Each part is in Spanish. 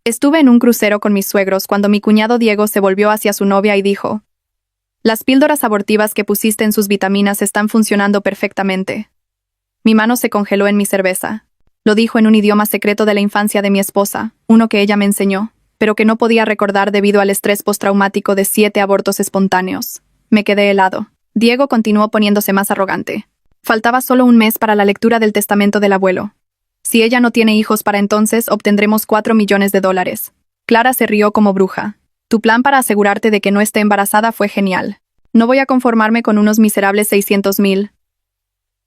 Estuve en un crucero con mis suegros cuando mi cuñado Diego se volvió hacia su novia y dijo: «Las píldoras abortivas que pusiste en sus vitaminas están funcionando perfectamente». Mi mano se congeló en mi cerveza. Lo dijo en un idioma secreto de la infancia de mi esposa, uno que ella me enseñó, pero que no podía recordar debido al estrés postraumático de 7 abortos espontáneos. Me quedé helado. Diego continuó poniéndose más arrogante. Faltaba solo un mes para la lectura del testamento del abuelo. Si ella no tiene hijos para entonces, obtendremos $4 millones. Clara se rió como bruja. Tu plan para asegurarte de que no esté embarazada fue genial. No voy a conformarme con unos miserables 600,000.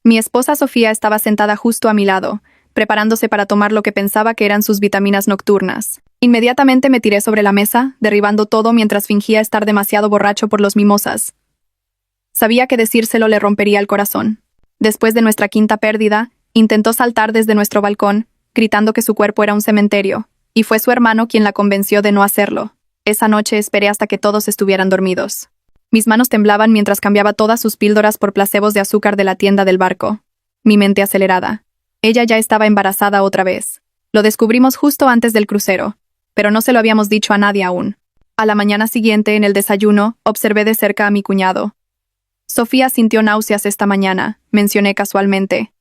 Mi esposa Sofía estaba sentada justo a mi lado, preparándose para tomar lo que pensaba que eran sus vitaminas nocturnas. Inmediatamente me tiré sobre la mesa, derribando todo mientras fingía estar demasiado borracho por los mimosas. Sabía que decírselo le rompería el corazón. Después de nuestra quinta pérdida, intentó saltar desde nuestro balcón, gritando que su cuerpo era un cementerio, y fue su hermano quien la convenció de no hacerlo. Esa noche esperé hasta que todos estuvieran dormidos. Mis manos temblaban mientras cambiaba todas sus píldoras por placebos de azúcar de la tienda del barco. Mi mente acelerada. Ella ya estaba embarazada otra vez. Lo descubrimos justo antes del crucero, pero no se lo habíamos dicho a nadie aún. A la mañana siguiente, en el desayuno, observé de cerca a mi cuñado. Sofía sintió náuseas esta mañana, mencioné casualmente.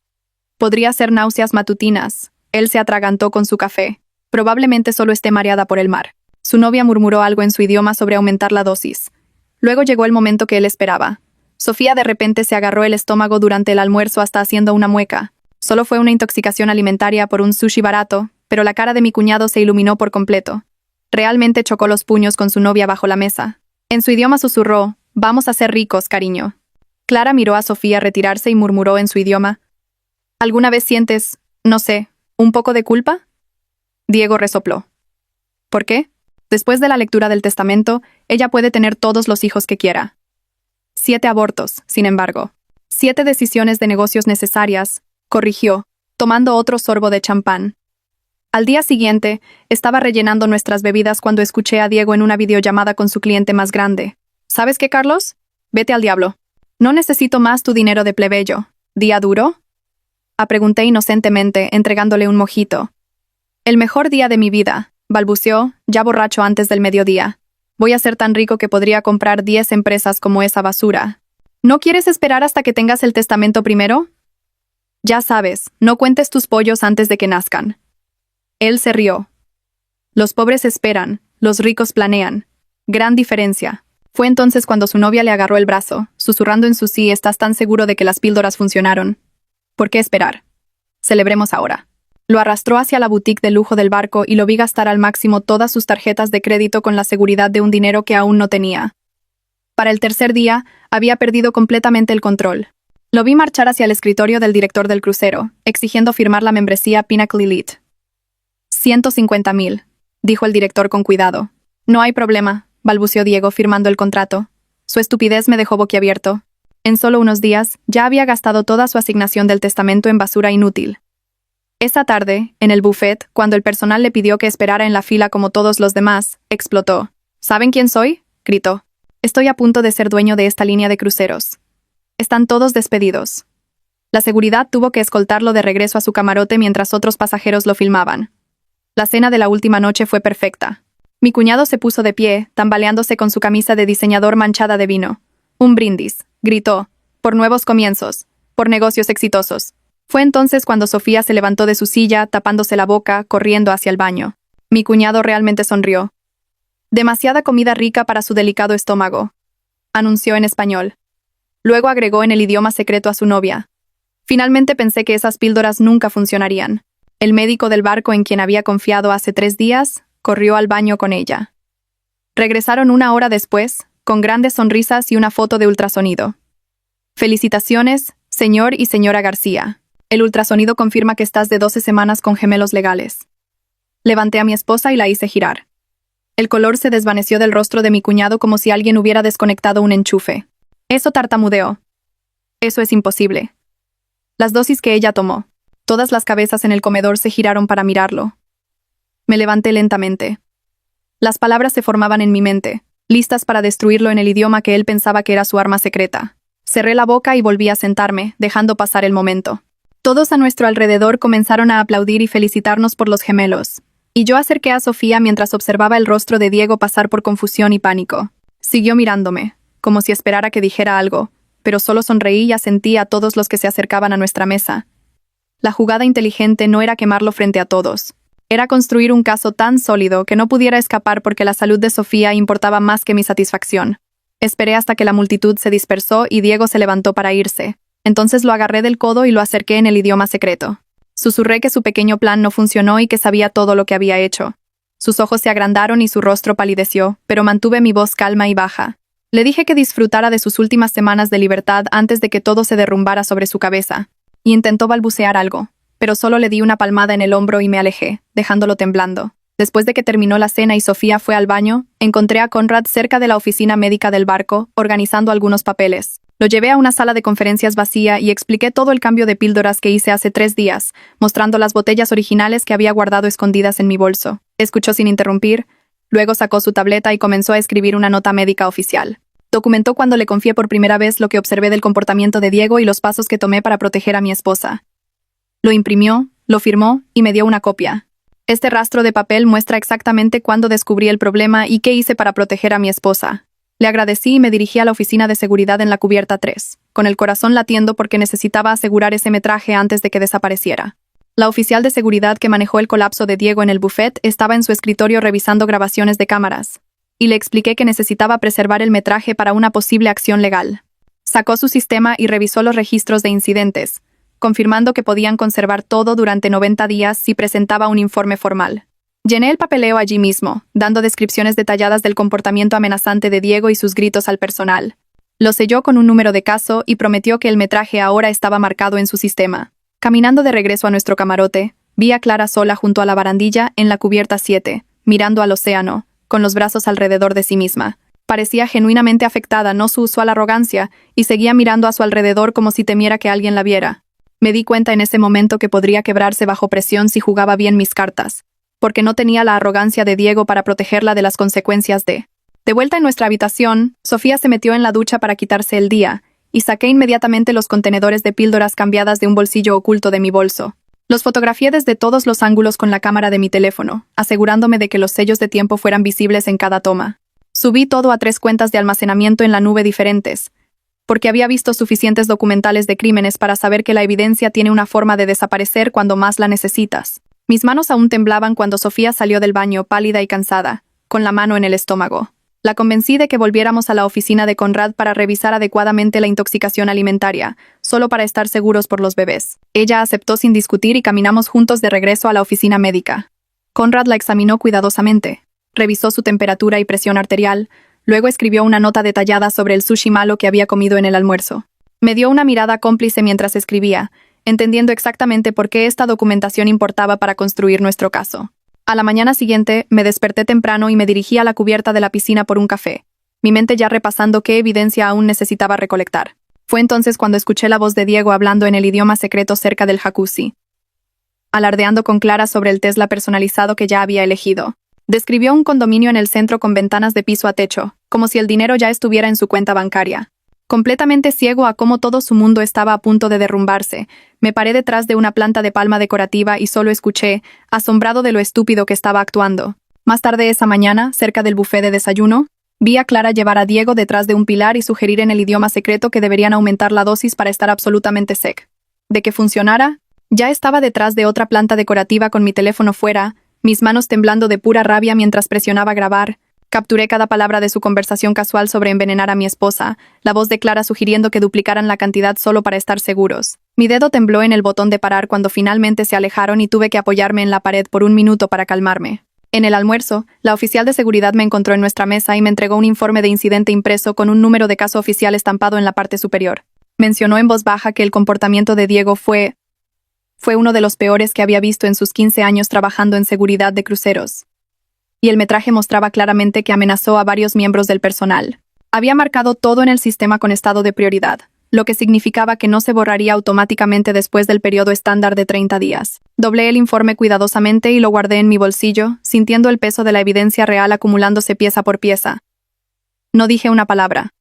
Podría ser náuseas matutinas. Él se atragantó con su café. Probablemente solo esté mareada por el mar. Su novia murmuró algo en su idioma sobre aumentar la dosis. Luego llegó el momento que él esperaba. Sofía de repente se agarró el estómago durante el almuerzo hasta haciendo una mueca. Solo fue una intoxicación alimentaria por un sushi barato, pero la cara de mi cuñado se iluminó por completo. Realmente chocó los puños con su novia bajo la mesa. En su idioma susurró: «Vamos a ser ricos, cariño». Clara miró a Sofía retirarse y murmuró en su idioma: «¿Alguna vez sientes, no sé, un poco de culpa?» Diego resopló. ¿Por qué? Después de la lectura del testamento, ella puede tener todos los hijos que quiera. 7 abortos, sin embargo. 7 decisiones de negocios necesarias, corrigió, tomando otro sorbo de champán. Al día siguiente, estaba rellenando nuestras bebidas cuando escuché a Diego en una videollamada con su cliente más grande. ¿Sabes qué, Carlos? Vete al diablo. No necesito más tu dinero de plebeyo. ¿Día duro?, pregunté inocentemente, entregándole un mojito. «El mejor día de mi vida», balbuceó, ya borracho antes del mediodía. «Voy a ser tan rico que podría comprar 10 empresas como esa basura». «¿No quieres esperar hasta que tengas el testamento primero?» «Ya sabes, no cuentes tus pollos antes de que nazcan». Él se rió. «Los pobres esperan, los ricos planean. Gran diferencia». Fue entonces cuando su novia le agarró el brazo, susurrando en su sí: «¿Estás tan seguro de que las píldoras funcionaron? ¿Por qué esperar? Celebremos ahora». Lo arrastró hacia la boutique de lujo del barco y lo vi gastar al máximo todas sus tarjetas de crédito con la seguridad de un dinero que aún no tenía. Para el tercer día, había perdido completamente el control. Lo vi marchar hacia el escritorio del director del crucero, exigiendo firmar la membresía Pinnacle Elite. 150,000, dijo el director con cuidado. «No hay problema», balbuceó Diego firmando el contrato. Su estupidez me dejó boquiabierto. En solo unos días, ya había gastado toda su asignación del testamento en basura inútil. Esa tarde, en el buffet, cuando el personal le pidió que esperara en la fila como todos los demás, explotó. «¿Saben quién soy?», gritó. «Estoy a punto de ser dueño de esta línea de cruceros. Están todos despedidos». La seguridad tuvo que escoltarlo de regreso a su camarote mientras otros pasajeros lo filmaban. La cena de la última noche fue perfecta. Mi cuñado se puso de pie, tambaleándose con su camisa de diseñador manchada de vino. «Un brindis», gritó, «por nuevos comienzos, por negocios exitosos». Fue entonces cuando Sofía se levantó de su silla, tapándose la boca, corriendo hacia el baño. Mi cuñado realmente sonrió. «Demasiada comida rica para su delicado estómago», anunció en español. Luego agregó en el idioma secreto a su novia: «Finalmente pensé que esas píldoras nunca funcionarían». El médico del barco en quien había confiado hace 3 días, corrió al baño con ella. Regresaron 1 hora después, con grandes sonrisas y una foto de ultrasonido. «Felicitaciones, señor y señora García. El ultrasonido confirma que estás de 12 semanas con gemelos legales». Levanté a mi esposa y la hice girar. El color se desvaneció del rostro de mi cuñado como si alguien hubiera desconectado un enchufe. «Eso», tartamudeó. «Eso es imposible». Las dosis que ella tomó. Todas las cabezas en el comedor se giraron para mirarlo. Me levanté lentamente. Las palabras se formaban en mi mente, listas para destruirlo en el idioma que él pensaba que era su arma secreta. Cerré la boca y volví a sentarme, dejando pasar el momento. Todos a nuestro alrededor comenzaron a aplaudir y felicitarnos por los gemelos. Y yo acerqué a Sofía mientras observaba el rostro de Diego pasar por confusión y pánico. Siguió mirándome, como si esperara que dijera algo, pero solo sonreí y asentí a todos los que se acercaban a nuestra mesa. La jugada inteligente no era quemarlo frente a todos. Era construir un caso tan sólido que no pudiera escapar porque la salud de Sofía importaba más que mi satisfacción. Esperé hasta que la multitud se dispersó y Diego se levantó para irse. Entonces lo agarré del codo y lo acerqué en el idioma secreto. Susurré que su pequeño plan no funcionó y que sabía todo lo que había hecho. Sus ojos se agrandaron y su rostro palideció, pero mantuve mi voz calma y baja. Le dije que disfrutara de sus últimas semanas de libertad antes de que todo se derrumbara sobre su cabeza. Y intentó balbucear algo, pero solo le di una palmada en el hombro y me alejé, dejándolo temblando. Después de que terminó la cena y Sofía fue al baño, encontré a Conrad cerca de la oficina médica del barco, organizando algunos papeles. Lo llevé a una sala de conferencias vacía y expliqué todo el cambio de píldoras que hice hace 3 días, mostrando las botellas originales que había guardado escondidas en mi bolso. Escuchó sin interrumpir, luego sacó su tableta y comenzó a escribir una nota médica oficial. Documentó cuando le confié por primera vez lo que observé del comportamiento de Diego y los pasos que tomé para proteger a mi esposa. Lo imprimió, lo firmó y me dio una copia. Este rastro de papel muestra exactamente cuándo descubrí el problema y qué hice para proteger a mi esposa. Le agradecí y me dirigí a la oficina de seguridad en la cubierta 3, con el corazón latiendo porque necesitaba asegurar ese metraje antes de que desapareciera. La oficial de seguridad que manejó el colapso de Diego en el buffet estaba en su escritorio revisando grabaciones de cámaras, y le expliqué que necesitaba preservar el metraje para una posible acción legal. Sacó su sistema y revisó los registros de incidentes, confirmando que podían conservar todo durante 90 días si presentaba un informe formal. Llené el papeleo allí mismo, dando descripciones detalladas del comportamiento amenazante de Diego y sus gritos al personal. Lo selló con un número de caso y prometió que el metraje ahora estaba marcado en su sistema. Caminando de regreso a nuestro camarote, vi a Clara sola junto a la barandilla en la cubierta 7, mirando al océano, con los brazos alrededor de sí misma. Parecía genuinamente afectada, no su usual arrogancia, y seguía mirando a su alrededor como si temiera que alguien la viera. Me di cuenta en ese momento que podría quebrarse bajo presión si jugaba bien mis cartas, porque no tenía la arrogancia de Diego para protegerla de las consecuencias de... De vuelta en nuestra habitación, Sofía se metió en la ducha para quitarse el día, y saqué inmediatamente los contenedores de píldoras cambiadas de un bolsillo oculto de mi bolso. Los fotografié desde todos los ángulos con la cámara de mi teléfono, asegurándome de que los sellos de tiempo fueran visibles en cada toma. Subí todo a 3 cuentas de almacenamiento en la nube diferentes, porque había visto suficientes documentales de crímenes para saber que la evidencia tiene una forma de desaparecer cuando más la necesitas. Mis manos aún temblaban cuando Sofía salió del baño, pálida y cansada, con la mano en el estómago. La convencí de que volviéramos a la oficina de Conrad para revisar adecuadamente la intoxicación alimentaria, solo para estar seguros por los bebés. Ella aceptó sin discutir y caminamos juntos de regreso a la oficina médica. Conrad la examinó cuidadosamente. Revisó su temperatura y presión arterial, luego escribió una nota detallada sobre el sushi malo que había comido en el almuerzo. Me dio una mirada cómplice mientras escribía, entendiendo exactamente por qué esta documentación importaba para construir nuestro caso. A la mañana siguiente, me desperté temprano y me dirigí a la cubierta de la piscina por un café, mi mente ya repasando qué evidencia aún necesitaba recolectar. Fue entonces cuando escuché la voz de Diego hablando en el idioma secreto cerca del jacuzzi, alardeando con Clara sobre el Tesla personalizado que ya había elegido. Describió un condominio en el centro con ventanas de piso a techo, como si el dinero ya estuviera en su cuenta bancaria. Completamente ciego a cómo todo su mundo estaba a punto de derrumbarse, me paré detrás de una planta de palma decorativa y solo escuché, asombrado de lo estúpido que estaba actuando. Más tarde esa mañana, cerca del buffet de desayuno, vi a Clara llevar a Diego detrás de un pilar y sugerir en el idioma secreto que deberían aumentar la dosis para estar absolutamente sec. De que funcionara, ya estaba detrás de otra planta decorativa con mi teléfono fuera, mis manos temblando de pura rabia mientras presionaba grabar. Capturé cada palabra de su conversación casual sobre envenenar a mi esposa, la voz de Clara sugiriendo que duplicaran la cantidad solo para estar seguros. Mi dedo tembló en el botón de parar cuando finalmente se alejaron y tuve que apoyarme en la pared por 1 minuto para calmarme. En el almuerzo, la oficial de seguridad me encontró en nuestra mesa y me entregó un informe de incidente impreso con un número de caso oficial estampado en la parte superior. Mencionó en voz baja que el comportamiento de Diego fue uno de los peores que había visto en sus 15 años trabajando en seguridad de cruceros. Y el metraje mostraba claramente que amenazó a varios miembros del personal. Había marcado todo en el sistema con estado de prioridad, lo que significaba que no se borraría automáticamente después del periodo estándar de 30 días. Doblé el informe cuidadosamente y lo guardé en mi bolsillo, sintiendo el peso de la evidencia real acumulándose pieza por pieza. No dije una palabra.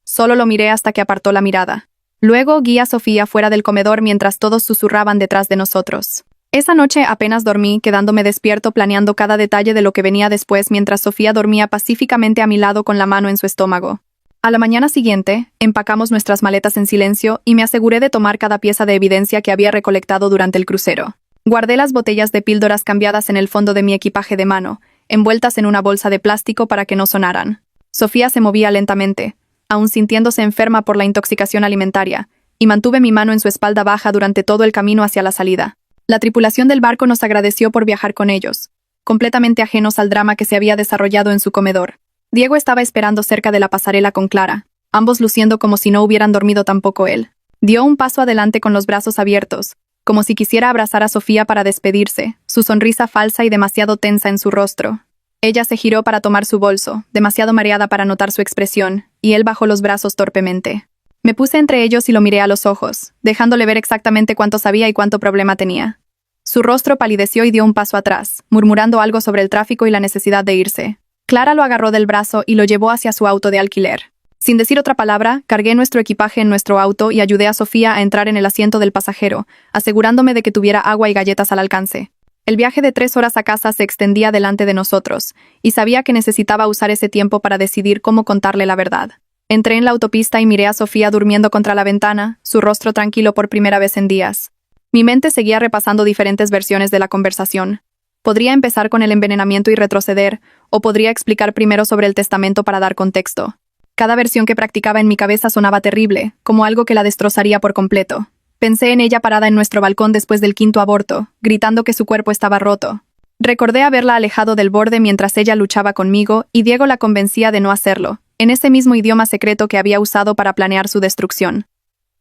Solo lo miré hasta que apartó la mirada. Luego guié a Sofía fuera del comedor mientras todos susurraban detrás de nosotros. Esa noche apenas dormí, quedándome despierto planeando cada detalle de lo que venía después mientras Sofía dormía pacíficamente a mi lado con la mano en su estómago. A la mañana siguiente, empacamos nuestras maletas en silencio y me aseguré de tomar cada pieza de evidencia que había recolectado durante el crucero. Guardé las botellas de píldoras cambiadas en el fondo de mi equipaje de mano, envueltas en una bolsa de plástico para que no sonaran. Sofía se movía lentamente, aún sintiéndose enferma por la intoxicación alimentaria, y mantuve mi mano en su espalda baja durante todo el camino hacia la salida. La tripulación del barco nos agradeció por viajar con ellos, completamente ajenos al drama que se había desarrollado en su comedor. Diego estaba esperando cerca de la pasarela con Clara, ambos luciendo como si no hubieran dormido tampoco él. Dio un paso adelante con los brazos abiertos, como si quisiera abrazar a Sofía para despedirse, su sonrisa falsa y demasiado tensa en su rostro. Ella se giró para tomar su bolso, demasiado mareada para notar su expresión, y él bajó los brazos torpemente. Me puse entre ellos y lo miré a los ojos, dejándole ver exactamente cuánto sabía y cuánto problema tenía. Su rostro palideció y dio un paso atrás, murmurando algo sobre el tráfico y la necesidad de irse. Clara lo agarró del brazo y lo llevó hacia su auto de alquiler. Sin decir otra palabra, cargué nuestro equipaje en nuestro auto y ayudé a Sofía a entrar en el asiento del pasajero, asegurándome de que tuviera agua y galletas al alcance. El viaje de 3 horas a casa se extendía delante de nosotros, y sabía que necesitaba usar ese tiempo para decidir cómo contarle la verdad. Entré en la autopista y miré a Sofía durmiendo contra la ventana, su rostro tranquilo por primera vez en días. Mi mente seguía repasando diferentes versiones de la conversación. Podría empezar con el envenenamiento y retroceder, o podría explicar primero sobre el testamento para dar contexto. Cada versión que practicaba en mi cabeza sonaba terrible, como algo que la destrozaría por completo. Pensé en ella parada en nuestro balcón después del 5º aborto, gritando que su cuerpo estaba roto. Recordé haberla alejado del borde mientras ella luchaba conmigo y Diego la convencía de no hacerlo, en ese mismo idioma secreto que había usado para planear su destrucción.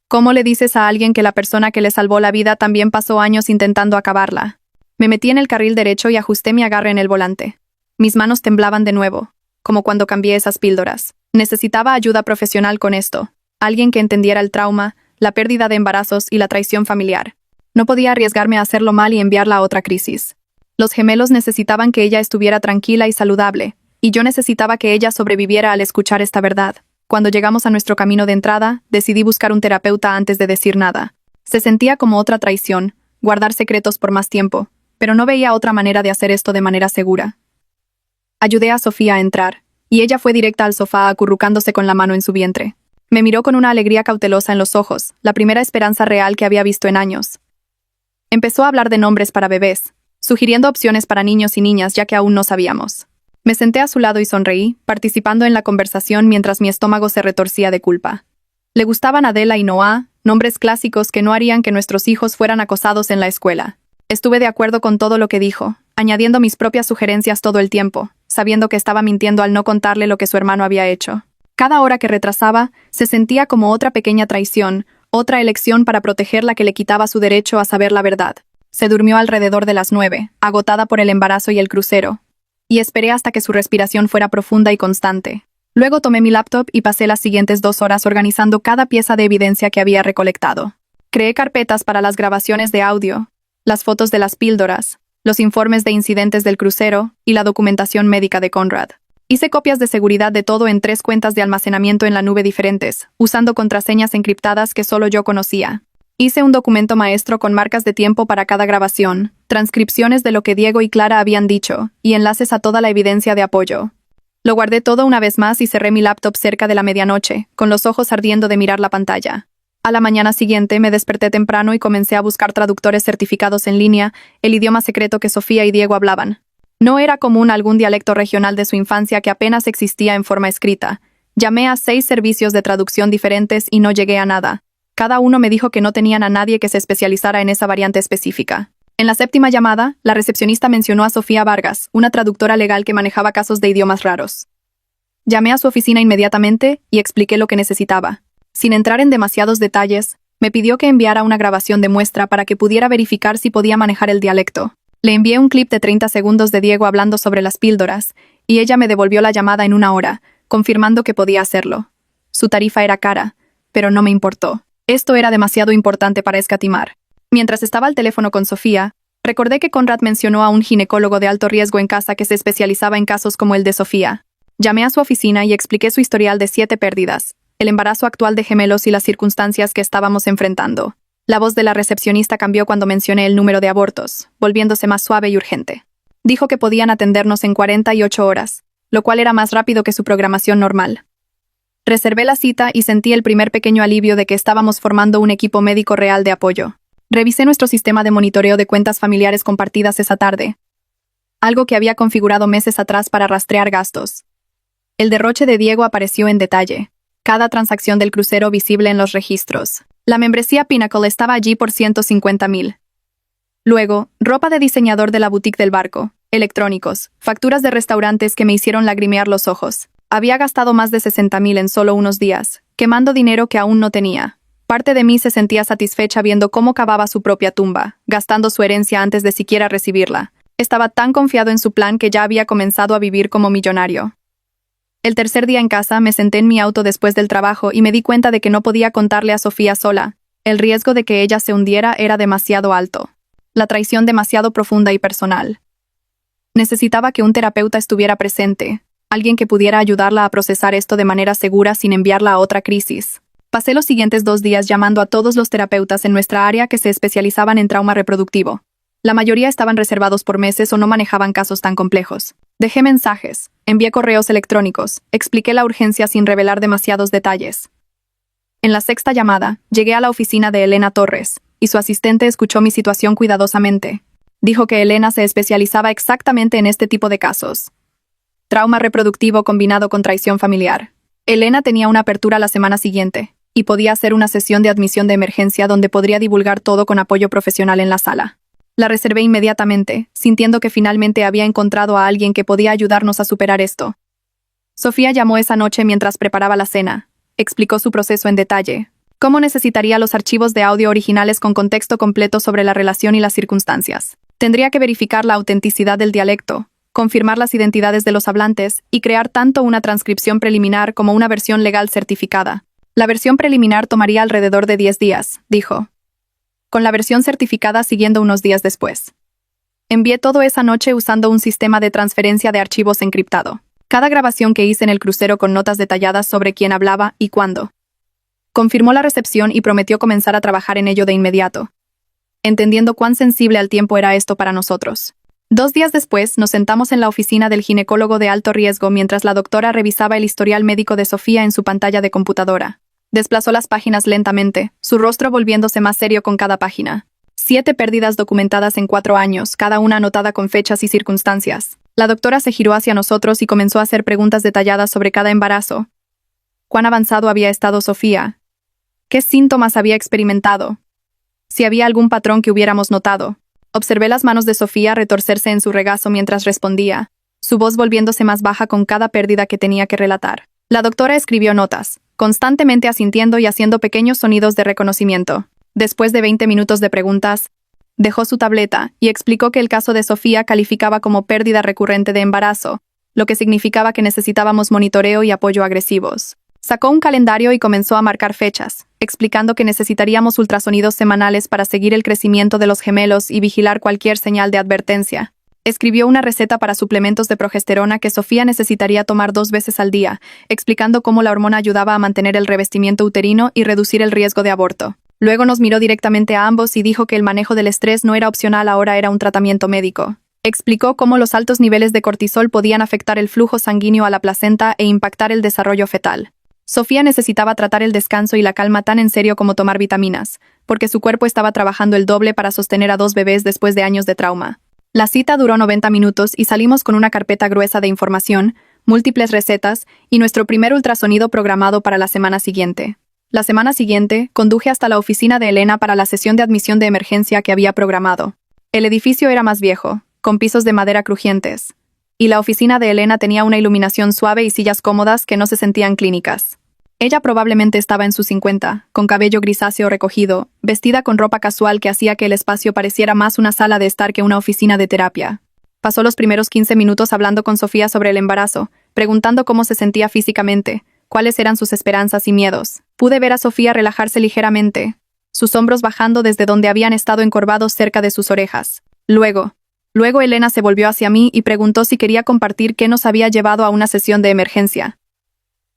¿Cómo le dices a alguien que la persona que le salvó la vida también pasó años intentando acabarla? Me metí en el carril derecho y ajusté mi agarre en el volante. Mis manos temblaban de nuevo, como cuando cambié esas píldoras. Necesitaba ayuda profesional con esto, alguien que entendiera el trauma, la pérdida de embarazos y la traición familiar. No podía arriesgarme a hacerlo mal y enviarla a otra crisis. Los gemelos necesitaban que ella estuviera tranquila y saludable, y yo necesitaba que ella sobreviviera al escuchar esta verdad. Cuando llegamos a nuestro camino de entrada, decidí buscar un terapeuta antes de decir nada. Se sentía como otra traición, guardar secretos por más tiempo, pero no veía otra manera de hacer esto de manera segura. Ayudé a Sofía a entrar, y ella fue directa al sofá acurrucándose con la mano en su vientre. Me miró con una alegría cautelosa en los ojos, la primera esperanza real que había visto en años. Empezó a hablar de nombres para bebés, sugiriendo opciones para niños y niñas ya que aún no sabíamos. Me senté a su lado y sonreí, participando en la conversación mientras mi estómago se retorcía de culpa. Le gustaban Adela y Noah, nombres clásicos que no harían que nuestros hijos fueran acosados en la escuela. Estuve de acuerdo con todo lo que dijo, añadiendo mis propias sugerencias todo el tiempo, sabiendo que estaba mintiendo al no contarle lo que su hermano había hecho. Cada hora que retrasaba, se sentía como otra pequeña traición, otra elección para protegerla que le quitaba su derecho a saber la verdad. Se durmió alrededor de las 9, agotada por el embarazo y el crucero, y esperé hasta que su respiración fuera profunda y constante. Luego tomé mi laptop y pasé las siguientes 2 horas organizando cada pieza de evidencia que había recolectado. Creé carpetas para las grabaciones de audio, las fotos de las píldoras, los informes de incidentes del crucero y la documentación médica de Conrad. Hice copias de seguridad de todo en 3 cuentas de almacenamiento en la nube diferentes, usando contraseñas encriptadas que solo yo conocía. Hice un documento maestro con marcas de tiempo para cada grabación, transcripciones de lo que Diego y Clara habían dicho, y enlaces a toda la evidencia de apoyo. Lo guardé todo una vez más y cerré mi laptop cerca de la medianoche, con los ojos ardiendo de mirar la pantalla. A la mañana siguiente me desperté temprano y comencé a buscar traductores certificados en línea, el idioma secreto que Sofía y Diego hablaban. No era común algún dialecto regional de su infancia que apenas existía en forma escrita. Llamé a 6 servicios de traducción diferentes y no llegué a nada. Cada uno me dijo que no tenían a nadie que se especializara en esa variante específica. En la 7ª llamada, la recepcionista mencionó a Sofía Vargas, una traductora legal que manejaba casos de idiomas raros. Llamé a su oficina inmediatamente y expliqué lo que necesitaba. Sin entrar en demasiados detalles, me pidió que enviara una grabación de muestra para que pudiera verificar si podía manejar el dialecto. Le envié un clip de 30 segundos de Diego hablando sobre las píldoras, y ella me devolvió la llamada en 1 hora, confirmando que podía hacerlo. Su tarifa era cara, pero no me importó. Esto era demasiado importante para escatimar. Mientras estaba al teléfono con Sofía, recordé que Conrad mencionó a un ginecólogo de alto riesgo en casa que se especializaba en casos como el de Sofía. Llamé a su oficina y expliqué su historial de 7 pérdidas, el embarazo actual de gemelos y las circunstancias que estábamos enfrentando. La voz de la recepcionista cambió cuando mencioné el número de abortos, volviéndose más suave y urgente. Dijo que podían atendernos en 48 horas, lo cual era más rápido que su programación normal. Reservé la cita y sentí el primer pequeño alivio de que estábamos formando un equipo médico real de apoyo. Revisé nuestro sistema de monitoreo de cuentas familiares compartidas esa tarde, algo que había configurado meses atrás para rastrear gastos. El derroche de Diego apareció en detalle, cada transacción del crucero visible en los registros. La membresía Pinnacle estaba allí por 150,000. Luego, ropa de diseñador de la boutique del barco, electrónicos, facturas de restaurantes que me hicieron lagrimear los ojos. Había gastado más de 60,000 en solo unos días, quemando dinero que aún no tenía. Parte de mí se sentía satisfecha viendo cómo cavaba su propia tumba, gastando su herencia antes de siquiera recibirla. Estaba tan confiado en su plan que ya había comenzado a vivir como millonario. El tercer día en casa me senté en mi auto después del trabajo y me di cuenta de que no podía contarle a Sofía sola. El riesgo de que ella se hundiera era demasiado alto. La traición demasiado profunda y personal. Necesitaba que un terapeuta estuviera presente, alguien que pudiera ayudarla a procesar esto de manera segura sin enviarla a otra crisis. Pasé los siguientes 2 días llamando a todos los terapeutas en nuestra área que se especializaban en trauma reproductivo. La mayoría estaban reservados por meses o no manejaban casos tan complejos. Dejé mensajes, envié correos electrónicos, expliqué la urgencia sin revelar demasiados detalles. En la 6ª llamada, llegué a la oficina de Elena Torres, y su asistente escuchó mi situación cuidadosamente. Dijo que Elena se especializaba exactamente en este tipo de casos. Trauma reproductivo combinado con traición familiar. Elena tenía una apertura la semana siguiente, y podía hacer una sesión de admisión de emergencia donde podría divulgar todo con apoyo profesional en la sala. La reservé inmediatamente, sintiendo que finalmente había encontrado a alguien que podía ayudarnos a superar esto. Sofía llamó esa noche mientras preparaba la cena. Explicó su proceso en detalle. Cómo necesitaría los archivos de audio originales con contexto completo sobre la relación y las circunstancias. Tendría que verificar la autenticidad del dialecto, confirmar las identidades de los hablantes y crear tanto una transcripción preliminar como una versión legal certificada. La versión preliminar tomaría alrededor de 10 días, dijo, con la versión certificada siguiendo unos días después. Envié todo esa noche usando un sistema de transferencia de archivos encriptado. Cada grabación que hice en el crucero con notas detalladas sobre quién hablaba y cuándo. Confirmó la recepción y prometió comenzar a trabajar en ello de inmediato, entendiendo cuán sensible al tiempo era esto para nosotros. 2 días después, nos sentamos en la oficina del ginecólogo de alto riesgo mientras la doctora revisaba el historial médico de Sofía en su pantalla de computadora. Desplazó las páginas lentamente, su rostro volviéndose más serio con cada página. 7 pérdidas documentadas en 4 años, cada una anotada con fechas y circunstancias. La doctora se giró hacia nosotros y comenzó a hacer preguntas detalladas sobre cada embarazo. ¿Cuán avanzado había estado Sofía? ¿Qué síntomas había experimentado? Si había algún patrón que hubiéramos notado. Observé las manos de Sofía retorcerse en su regazo mientras respondía, su voz volviéndose más baja con cada pérdida que tenía que relatar. La doctora escribió notas, constantemente asintiendo y haciendo pequeños sonidos de reconocimiento. Después de 20 minutos de preguntas, dejó su tableta y explicó que el caso de Sofía calificaba como pérdida recurrente de embarazo, lo que significaba que necesitábamos monitoreo y apoyo agresivos. Sacó un calendario y comenzó a marcar fechas, explicando que necesitaríamos ultrasonidos semanales para seguir el crecimiento de los gemelos y vigilar cualquier señal de advertencia. Escribió una receta para suplementos de progesterona que Sofía necesitaría tomar 2 veces al día, explicando cómo la hormona ayudaba a mantener el revestimiento uterino y reducir el riesgo de aborto. Luego nos miró directamente a ambos y dijo que el manejo del estrés no era opcional, ahora era un tratamiento médico. Explicó cómo los altos niveles de cortisol podían afectar el flujo sanguíneo a la placenta e impactar el desarrollo fetal. Sofía necesitaba tratar el descanso y la calma tan en serio como tomar vitaminas, porque su cuerpo estaba trabajando el doble para sostener a 2 bebés después de años de trauma. La cita duró 90 minutos y salimos con una carpeta gruesa de información, múltiples recetas y nuestro primer ultrasonido programado para la semana siguiente. La semana siguiente, conduje hasta la oficina de Elena para la sesión de admisión de emergencia que había programado. El edificio era más viejo, con pisos de madera crujientes, y la oficina de Elena tenía una iluminación suave y sillas cómodas que no se sentían clínicas. Ella probablemente estaba en sus 50, con cabello grisáceo recogido, vestida con ropa casual que hacía que el espacio pareciera más una sala de estar que una oficina de terapia. Pasó los primeros 15 minutos hablando con Sofía sobre el embarazo, preguntando cómo se sentía físicamente, cuáles eran sus esperanzas y miedos. Pude ver a Sofía relajarse ligeramente, sus hombros bajando desde donde habían estado encorvados cerca de sus orejas. Luego Elena se volvió hacia mí y preguntó si quería compartir qué nos había llevado a una sesión de emergencia.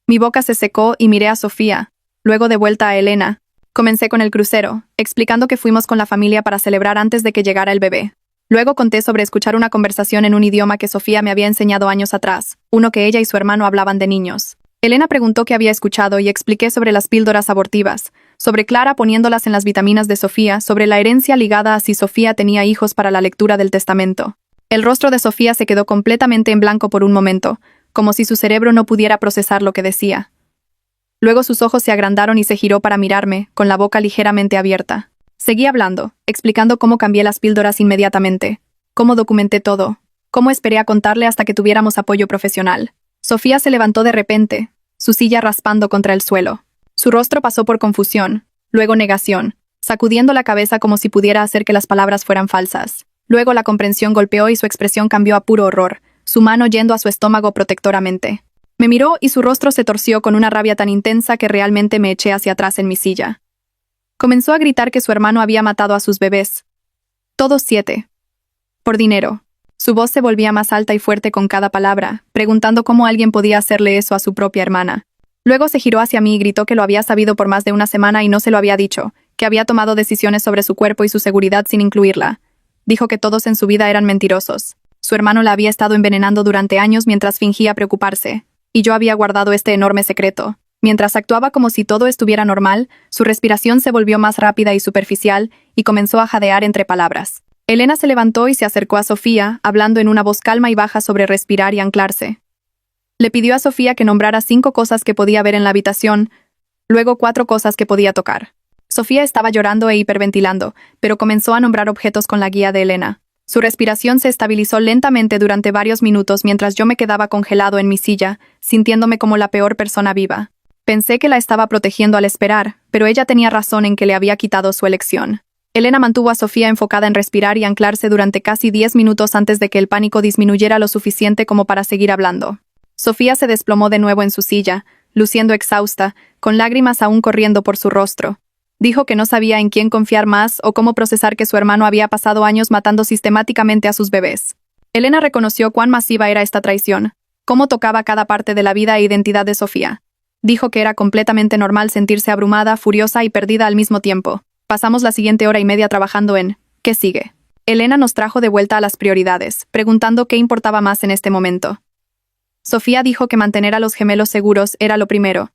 Mi boca se secó y miré a Sofía, luego de vuelta a Elena, Comencé con el crucero, explicando que fuimos con la familia para celebrar antes de que llegara el bebé. Luego conté sobre escuchar una conversación en un idioma que Sofía me había enseñado años atrás, uno que ella y su hermano hablaban de niños. Elena preguntó qué había escuchado y expliqué sobre las píldoras abortivas, sobre Clara poniéndolas en las vitaminas de Sofía, sobre la herencia ligada a si Sofía tenía hijos para la lectura del testamento. El rostro de Sofía se quedó completamente en blanco por un momento, como si su cerebro no pudiera procesar lo que decía. Luego sus ojos se agrandaron y se giró para mirarme, con la boca ligeramente abierta. Seguí hablando, explicando cómo cambié las píldoras inmediatamente, cómo documenté todo, cómo esperé a contarle hasta que tuviéramos apoyo profesional. Sofía se levantó de repente, su silla raspando contra el suelo. Su rostro pasó por confusión, luego negación, sacudiendo la cabeza como si pudiera hacer que las palabras fueran falsas. Luego la comprensión golpeó y su expresión cambió a puro horror, su mano yendo a su estómago protectoramente. Me miró y su rostro se torció con una rabia tan intensa que realmente me eché hacia atrás en mi silla. Comenzó a gritar que su hermano había matado a sus bebés. Todos 7. Por dinero. Su voz se volvía más alta y fuerte con cada palabra, preguntando cómo alguien podía hacerle eso a su propia hermana. Luego se giró hacia mí y gritó que lo había sabido por más de una semana y no se lo había dicho, que había tomado decisiones sobre su cuerpo y su seguridad sin incluirla. Dijo que todos en su vida eran mentirosos. Su hermano la había estado envenenando durante años mientras fingía preocuparse, y yo había guardado este enorme secreto. Mientras actuaba como si todo estuviera normal, su respiración se volvió más rápida y superficial y comenzó a jadear entre palabras. Elena se levantó y se acercó a Sofía, hablando en una voz calma y baja sobre respirar y anclarse. Le pidió a Sofía que nombrara 5 cosas que podía ver en la habitación, luego 4 cosas que podía tocar. Sofía estaba llorando e hiperventilando, pero comenzó a nombrar objetos con la guía de Elena. Su respiración se estabilizó lentamente durante varios minutos mientras yo me quedaba congelado en mi silla, sintiéndome como la peor persona viva. Pensé que la estaba protegiendo al esperar, pero ella tenía razón en que le había quitado su elección. Elena mantuvo a Sofía enfocada en respirar y anclarse durante casi 10 minutos antes de que el pánico disminuyera lo suficiente como para seguir hablando. Sofía se desplomó de nuevo en su silla, luciendo exhausta, con lágrimas aún corriendo por su rostro. Dijo que no sabía en quién confiar más o cómo procesar que su hermano había pasado años matando sistemáticamente a sus bebés. Elena reconoció cuán masiva era esta traición, cómo tocaba cada parte de la vida e identidad de Sofía. Dijo que era completamente normal sentirse abrumada, furiosa y perdida al mismo tiempo. Pasamos la siguiente hora y media trabajando en ¿qué sigue? Elena nos trajo de vuelta a las prioridades, preguntando qué importaba más en este momento. Sofía dijo que mantener a los gemelos seguros era lo primero.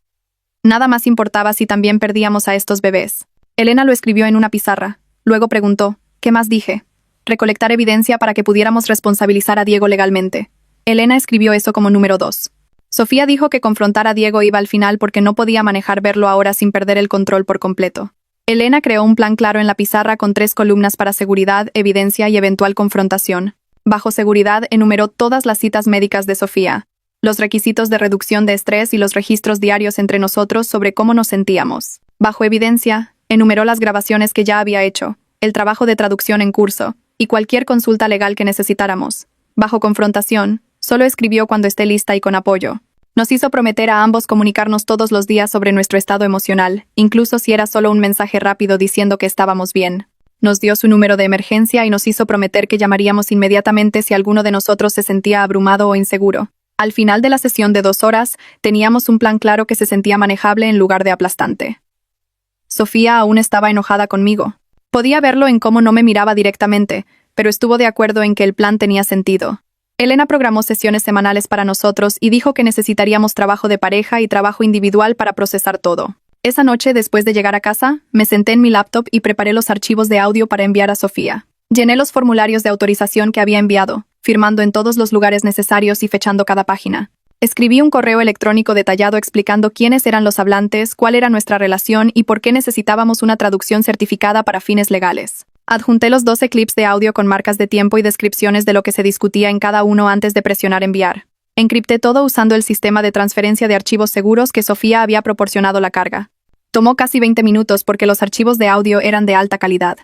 Nada más importaba si también perdíamos a estos bebés. Elena lo escribió en una pizarra. Luego preguntó, ¿qué más dije? Recolectar evidencia para que pudiéramos responsabilizar a Diego legalmente. Elena escribió eso como número 2. Sofía dijo que confrontar a Diego iba al final porque no podía manejar verlo ahora sin perder el control por completo. Elena creó un plan claro en la pizarra con 3 columnas para seguridad, evidencia y eventual confrontación. Bajo seguridad enumeró todas las citas médicas de Sofía, los requisitos de reducción de estrés y los registros diarios entre nosotros sobre cómo nos sentíamos. Bajo evidencia, enumeró las grabaciones que ya había hecho, el trabajo de traducción en curso, y cualquier consulta legal que necesitáramos. Bajo confrontación, solo escribió cuando esté lista y con apoyo. Nos hizo prometer a ambos comunicarnos todos los días sobre nuestro estado emocional, incluso si era solo un mensaje rápido diciendo que estábamos bien. Nos dio su número de emergencia y nos hizo prometer que llamaríamos inmediatamente si alguno de nosotros se sentía abrumado o inseguro. Al final de la sesión de 2 horas, teníamos un plan claro que se sentía manejable en lugar de aplastante. Sofía aún estaba enojada conmigo. Podía verlo en cómo no me miraba directamente, pero estuvo de acuerdo en que el plan tenía sentido. Elena programó sesiones semanales para nosotros y dijo que necesitaríamos trabajo de pareja y trabajo individual para procesar todo. Esa noche, después de llegar a casa, me senté en mi laptop y preparé los archivos de audio para enviar a Sofía. Llené los formularios de autorización que había enviado, firmando en todos los lugares necesarios y fechando cada página. Escribí un correo electrónico detallado explicando quiénes eran los hablantes, cuál era nuestra relación y por qué necesitábamos una traducción certificada para fines legales. Adjunté los 12 clips de audio con marcas de tiempo y descripciones de lo que se discutía en cada uno antes de presionar enviar. Encripté todo usando el sistema de transferencia de archivos seguros que Sofía había proporcionado la carga. Tomó casi 20 minutos porque los archivos de audio eran de alta calidad.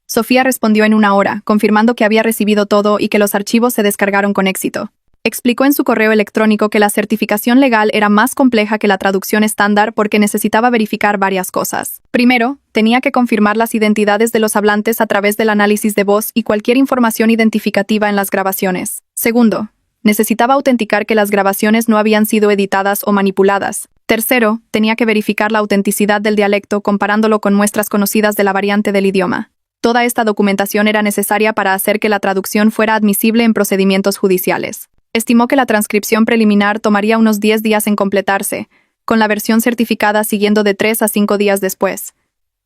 Sofía respondió en 1 hora, confirmando que había recibido todo y que los archivos se descargaron con éxito. Explicó en su correo electrónico que la certificación legal era más compleja que la traducción estándar porque necesitaba verificar varias cosas. Primero, tenía que confirmar las identidades de los hablantes a través del análisis de voz y cualquier información identificativa en las grabaciones. Segundo, necesitaba autenticar que las grabaciones no habían sido editadas o manipuladas. Tercero, tenía que verificar la autenticidad del dialecto comparándolo con muestras conocidas de la variante del idioma. Toda esta documentación era necesaria para hacer que la traducción fuera admisible en procedimientos judiciales. Estimó que la transcripción preliminar tomaría unos 10 días en completarse, con la versión certificada siguiendo de 3 a 5 días después.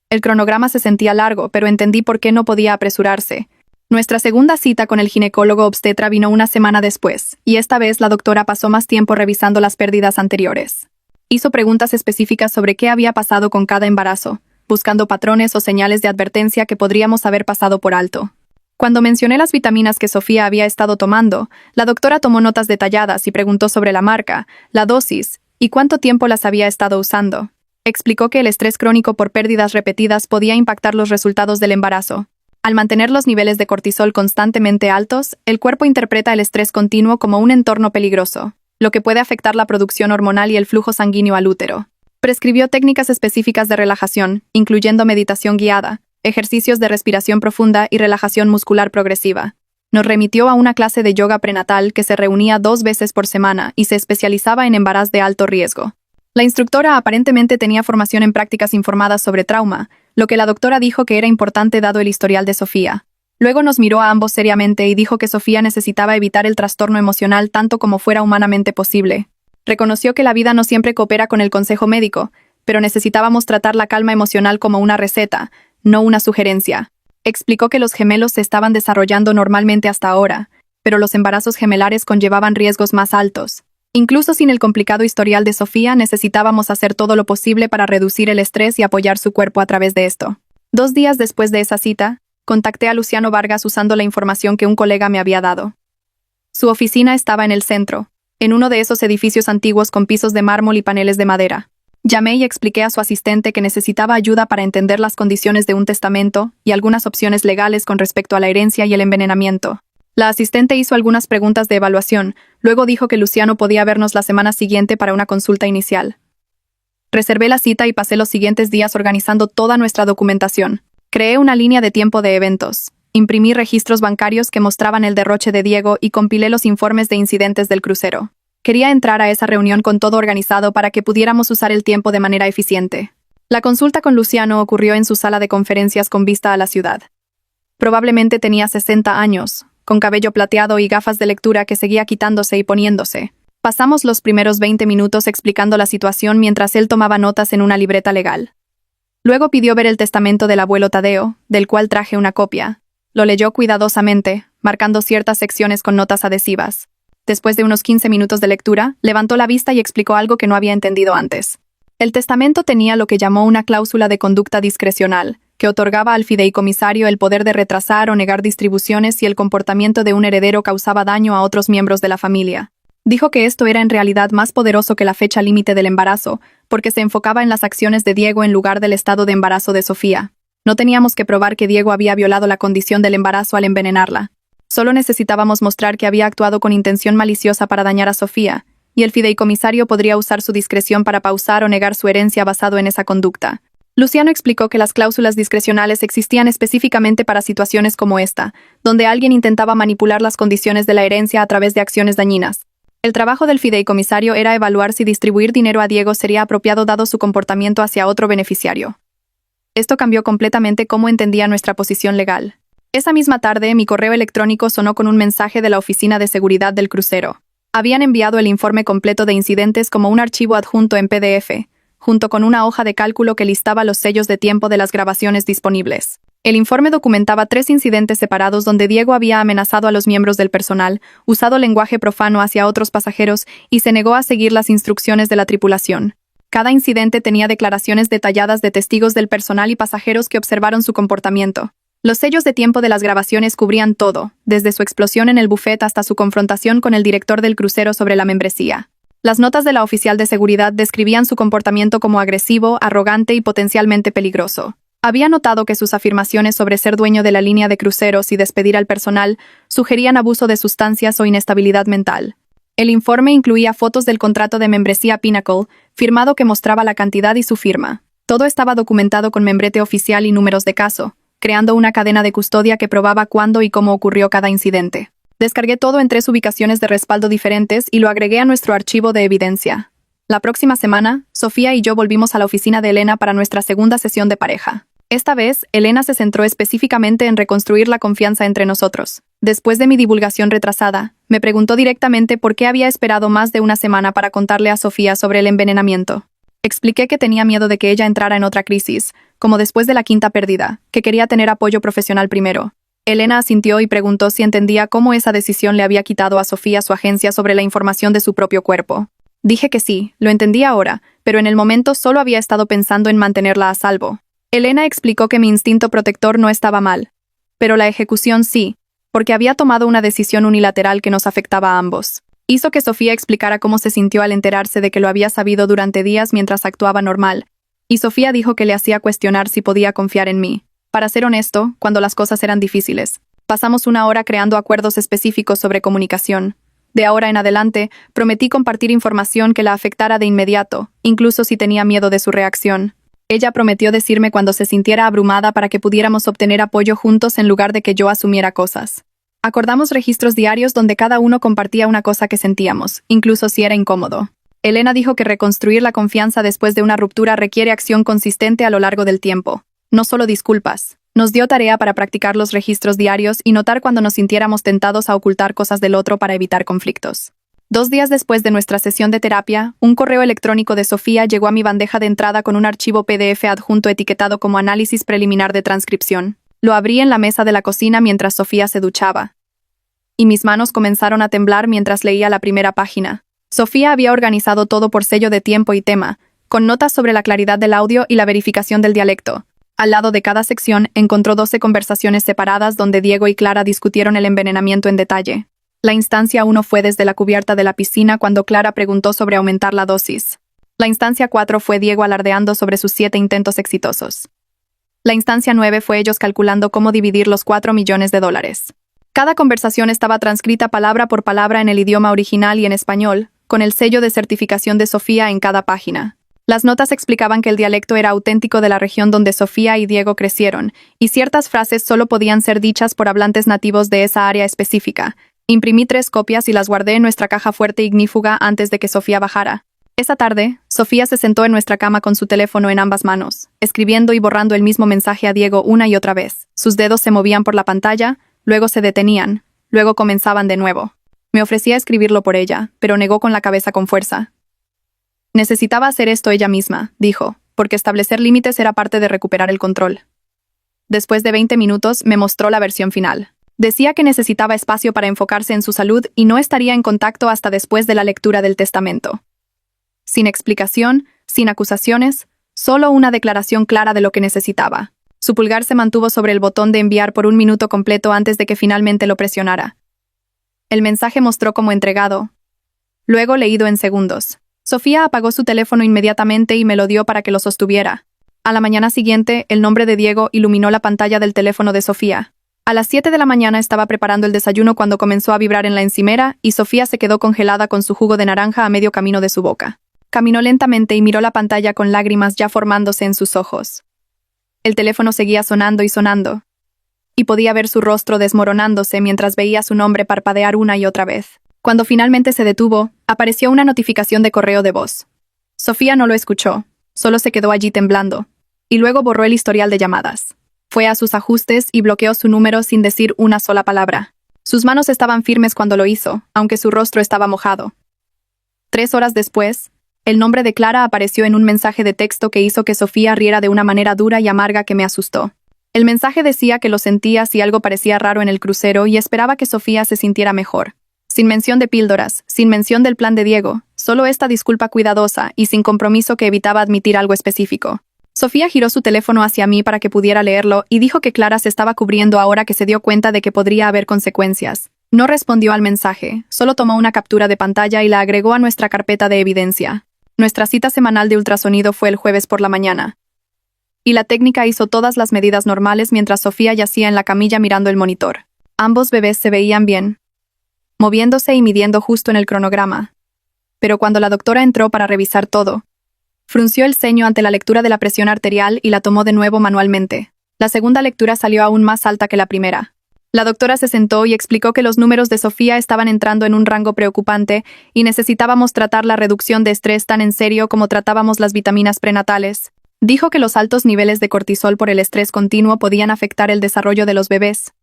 El cronograma se sentía largo, pero entendí por qué no podía apresurarse. Nuestra segunda cita con el ginecólogo obstetra vino una semana después, y esta vez la doctora pasó más tiempo revisando las pérdidas anteriores. Hizo preguntas específicas sobre qué había pasado con cada embarazo, buscando patrones o señales de advertencia que podríamos haber pasado por alto. Cuando mencioné las vitaminas que Sofía había estado tomando, la doctora tomó notas detalladas y preguntó sobre la marca, la dosis y cuánto tiempo las había estado usando. Explicó que el estrés crónico por pérdidas repetidas podía impactar los resultados del embarazo. Al mantener los niveles de cortisol constantemente altos, el cuerpo interpreta el estrés continuo como un entorno peligroso, lo que puede afectar la producción hormonal y el flujo sanguíneo al útero. Prescribió técnicas específicas de relajación, incluyendo meditación guiada, ejercicios de respiración profunda y relajación muscular progresiva. Nos remitió a una clase de yoga prenatal que se reunía 2 veces por semana y se especializaba en embarazos de alto riesgo. La instructora aparentemente tenía formación en prácticas informadas sobre trauma, lo que la doctora dijo que era importante dado el historial de Sofía. Luego nos miró a ambos seriamente y dijo que Sofía necesitaba evitar el trastorno emocional tanto como fuera humanamente posible. Reconoció que la vida no siempre coopera con el consejo médico, pero necesitábamos tratar la calma emocional como una receta, no una sugerencia. Explicó que los gemelos se estaban desarrollando normalmente hasta ahora, pero los embarazos gemelares conllevaban riesgos más altos. Incluso sin el complicado historial de Sofía, necesitábamos hacer todo lo posible para reducir el estrés y apoyar su cuerpo a través de esto. 2 días después de esa cita, contacté a Luciano Vargas usando la información que un colega me había dado. Su oficina estaba en el centro, en uno de esos edificios antiguos con pisos de mármol y paneles de madera. Llamé y expliqué a su asistente que necesitaba ayuda para entender las condiciones de un testamento y algunas opciones legales con respecto a la herencia y el envenenamiento. La asistente hizo algunas preguntas de evaluación, luego dijo que Luciano podía vernos la semana siguiente para una consulta inicial. Reservé la cita y pasé los siguientes días organizando toda nuestra documentación. Creé una línea de tiempo de eventos, imprimí registros bancarios que mostraban el derroche de Diego y compilé los informes de incidentes del crucero. Quería entrar a esa reunión con todo organizado para que pudiéramos usar el tiempo de manera eficiente. La consulta con Luciano ocurrió en su sala de conferencias con vista a la ciudad. Probablemente tenía 60 años, con cabello plateado y gafas de lectura que seguía quitándose y poniéndose. Pasamos los primeros 20 minutos explicando la situación mientras él tomaba notas en una libreta legal. Luego pidió ver el testamento del abuelo Tadeo, del cual traje una copia. Lo leyó cuidadosamente, marcando ciertas secciones con notas adhesivas. Después de unos 15 minutos de lectura, levantó la vista y explicó algo que no había entendido antes. El testamento tenía lo que llamó una cláusula de conducta discrecional, que otorgaba al fideicomisario el poder de retrasar o negar distribuciones si el comportamiento de un heredero causaba daño a otros miembros de la familia. Dijo que esto era en realidad más poderoso que la fecha límite del embarazo, porque se enfocaba en las acciones de Diego en lugar del estado de embarazo de Sofía. No teníamos que probar que Diego había violado la condición del embarazo al envenenarla. Solo necesitábamos mostrar que había actuado con intención maliciosa para dañar a Sofía, y el fideicomisario podría usar su discreción para pausar o negar su herencia basado en esa conducta. Luciano explicó que las cláusulas discrecionales existían específicamente para situaciones como esta, donde alguien intentaba manipular las condiciones de la herencia a través de acciones dañinas. El trabajo del fideicomisario era evaluar si distribuir dinero a Diego sería apropiado dado su comportamiento hacia otro beneficiario. Esto cambió completamente cómo entendía nuestra posición legal. Esa misma tarde, mi correo electrónico sonó con un mensaje de la Oficina de Seguridad del crucero. Habían enviado el informe completo de incidentes como un archivo adjunto en PDF, junto con una hoja de cálculo que listaba los sellos de tiempo de las grabaciones disponibles. El informe documentaba 3 incidentes separados donde Diego había amenazado a los miembros del personal, usado lenguaje profano hacia otros pasajeros y se negó a seguir las instrucciones de la tripulación. Cada incidente tenía declaraciones detalladas de testigos del personal y pasajeros que observaron su comportamiento. Los sellos de tiempo de las grabaciones cubrían todo, desde su explosión en el buffet hasta su confrontación con el director del crucero sobre la membresía. Las notas de la oficial de seguridad describían su comportamiento como agresivo, arrogante y potencialmente peligroso. Había notado que sus afirmaciones sobre ser dueño de la línea de cruceros y despedir al personal sugerían abuso de sustancias o inestabilidad mental. El informe incluía fotos del contrato de membresía Pinnacle, firmado que mostraba la cantidad y su firma. Todo estaba documentado con membrete oficial y números de caso, creando una cadena de custodia que probaba cuándo y cómo ocurrió cada incidente. Descargué todo en 3 ubicaciones de respaldo diferentes y lo agregué a nuestro archivo de evidencia. La próxima semana, Sofía y yo volvimos a la oficina de Elena para nuestra segunda sesión de pareja. Esta vez, Elena se centró específicamente en reconstruir la confianza entre nosotros. Después de mi divulgación retrasada, me preguntó directamente por qué había esperado más de una semana para contarle a Sofía sobre el envenenamiento. Expliqué que tenía miedo de que ella entrara en otra crisis, como después de la quinta pérdida, que quería tener apoyo profesional primero. Elena asintió y preguntó si entendía cómo esa decisión le había quitado a Sofía su agencia sobre la información de su propio cuerpo. Dije que sí, lo entendía ahora, pero en el momento solo había estado pensando en mantenerla a salvo. Elena explicó que mi instinto protector no estaba mal, pero la ejecución sí, porque había tomado una decisión unilateral que nos afectaba a ambos. Hizo que Sofía explicara cómo se sintió al enterarse de que lo había sabido durante días mientras actuaba normal, y Sofía dijo que le hacía cuestionar si podía confiar en mí. Para ser honesto, cuando las cosas eran difíciles, pasamos una hora creando acuerdos específicos sobre comunicación. De ahora en adelante, prometí compartir información que la afectara de inmediato, incluso si tenía miedo de su reacción. Ella prometió decirme cuando se sintiera abrumada para que pudiéramos obtener apoyo juntos en lugar de que yo asumiera cosas. Acordamos registros diarios donde cada uno compartía una cosa que sentíamos, incluso si era incómodo. Elena dijo que reconstruir la confianza después de una ruptura requiere acción consistente a lo largo del tiempo, no solo disculpas. Nos dio tarea para practicar los registros diarios y notar cuando nos sintiéramos tentados a ocultar cosas del otro para evitar conflictos. 2 días después de nuestra sesión de terapia, un correo electrónico de Sofía llegó a mi bandeja de entrada con un archivo PDF adjunto etiquetado como análisis preliminar de transcripción. Lo abrí en la mesa de la cocina mientras Sofía se duchaba, y mis manos comenzaron a temblar mientras leía la primera página. Sofía había organizado todo por sello de tiempo y tema, con notas sobre la claridad del audio y la verificación del dialecto. Al lado de cada sección, encontró 12 conversaciones separadas donde Diego y Clara discutieron el envenenamiento en detalle. La instancia 1 fue desde la cubierta de la piscina cuando Clara preguntó sobre aumentar la dosis. La instancia 4 fue Diego alardeando sobre sus 7 intentos exitosos. La instancia 9 fue ellos calculando cómo dividir los $4 millones. Cada conversación estaba transcrita palabra por palabra en el idioma original y en español, con el sello de certificación de Sofía en cada página. Las notas explicaban que el dialecto era auténtico de la región donde Sofía y Diego crecieron, y ciertas frases solo podían ser dichas por hablantes nativos de esa área específica. Imprimí 3 copias y las guardé en nuestra caja fuerte ignífuga antes de que Sofía bajara. Esa tarde, Sofía se sentó en nuestra cama con su teléfono en ambas manos, escribiendo y borrando el mismo mensaje a Diego una y otra vez. Sus dedos se movían por la pantalla, luego se detenían, luego comenzaban de nuevo. Me ofrecía escribirlo por ella, pero negó con la cabeza con fuerza. Necesitaba hacer esto ella misma, dijo, porque establecer límites era parte de recuperar el control. Después de 20 minutos, me mostró la versión final. Decía que necesitaba espacio para enfocarse en su salud y no estaría en contacto hasta después de la lectura del testamento. Sin explicación, sin acusaciones, solo una declaración clara de lo que necesitaba. Su pulgar se mantuvo sobre el botón de enviar por 1 minuto completo antes de que finalmente lo presionara. El mensaje mostró como entregado, luego leído en segundos. Sofía apagó su teléfono inmediatamente y me lo dio para que lo sostuviera. A la mañana siguiente, el nombre de Diego iluminó la pantalla del teléfono de Sofía. A las 7 de la mañana estaba preparando el desayuno cuando comenzó a vibrar en la encimera y Sofía se quedó congelada con su jugo de naranja a medio camino de su boca. Caminó lentamente y miró la pantalla con lágrimas ya formándose en sus ojos. El teléfono seguía sonando y sonando, y podía ver su rostro desmoronándose mientras veía su nombre parpadear una y otra vez. Cuando finalmente se detuvo, apareció una notificación de correo de voz. Sofía no lo escuchó, solo se quedó allí temblando, y luego borró el historial de llamadas. Fue a sus ajustes y bloqueó su número sin decir una sola palabra. Sus manos estaban firmes cuando lo hizo, aunque su rostro estaba mojado. 3 horas después, el nombre de Clara apareció en un mensaje de texto que hizo que Sofía riera de una manera dura y amarga que me asustó. El mensaje decía que lo sentía si algo parecía raro en el crucero y esperaba que Sofía se sintiera mejor. Sin mención de píldoras, sin mención del plan de Diego, solo esta disculpa cuidadosa y sin compromiso que evitaba admitir algo específico. Sofía giró su teléfono hacia mí para que pudiera leerlo y dijo que Clara se estaba cubriendo ahora que se dio cuenta de que podría haber consecuencias. No respondió al mensaje, solo tomó una captura de pantalla y la agregó a nuestra carpeta de evidencia. Nuestra cita semanal de ultrasonido fue el jueves por la mañana. Y la técnica hizo todas las medidas normales mientras Sofía yacía en la camilla mirando el monitor. Ambos bebés se veían bien, moviéndose y midiendo justo en el cronograma. Pero cuando la doctora entró para revisar todo, frunció el ceño ante la lectura de la presión arterial y la tomó de nuevo manualmente. La segunda lectura salió aún más alta que la primera. La doctora se sentó y explicó que los números de Sofía estaban entrando en un rango preocupante y necesitábamos tratar la reducción de estrés tan en serio como tratábamos las vitaminas prenatales. Dijo que los altos niveles de cortisol por el estrés continuo podían afectar el desarrollo de los bebés.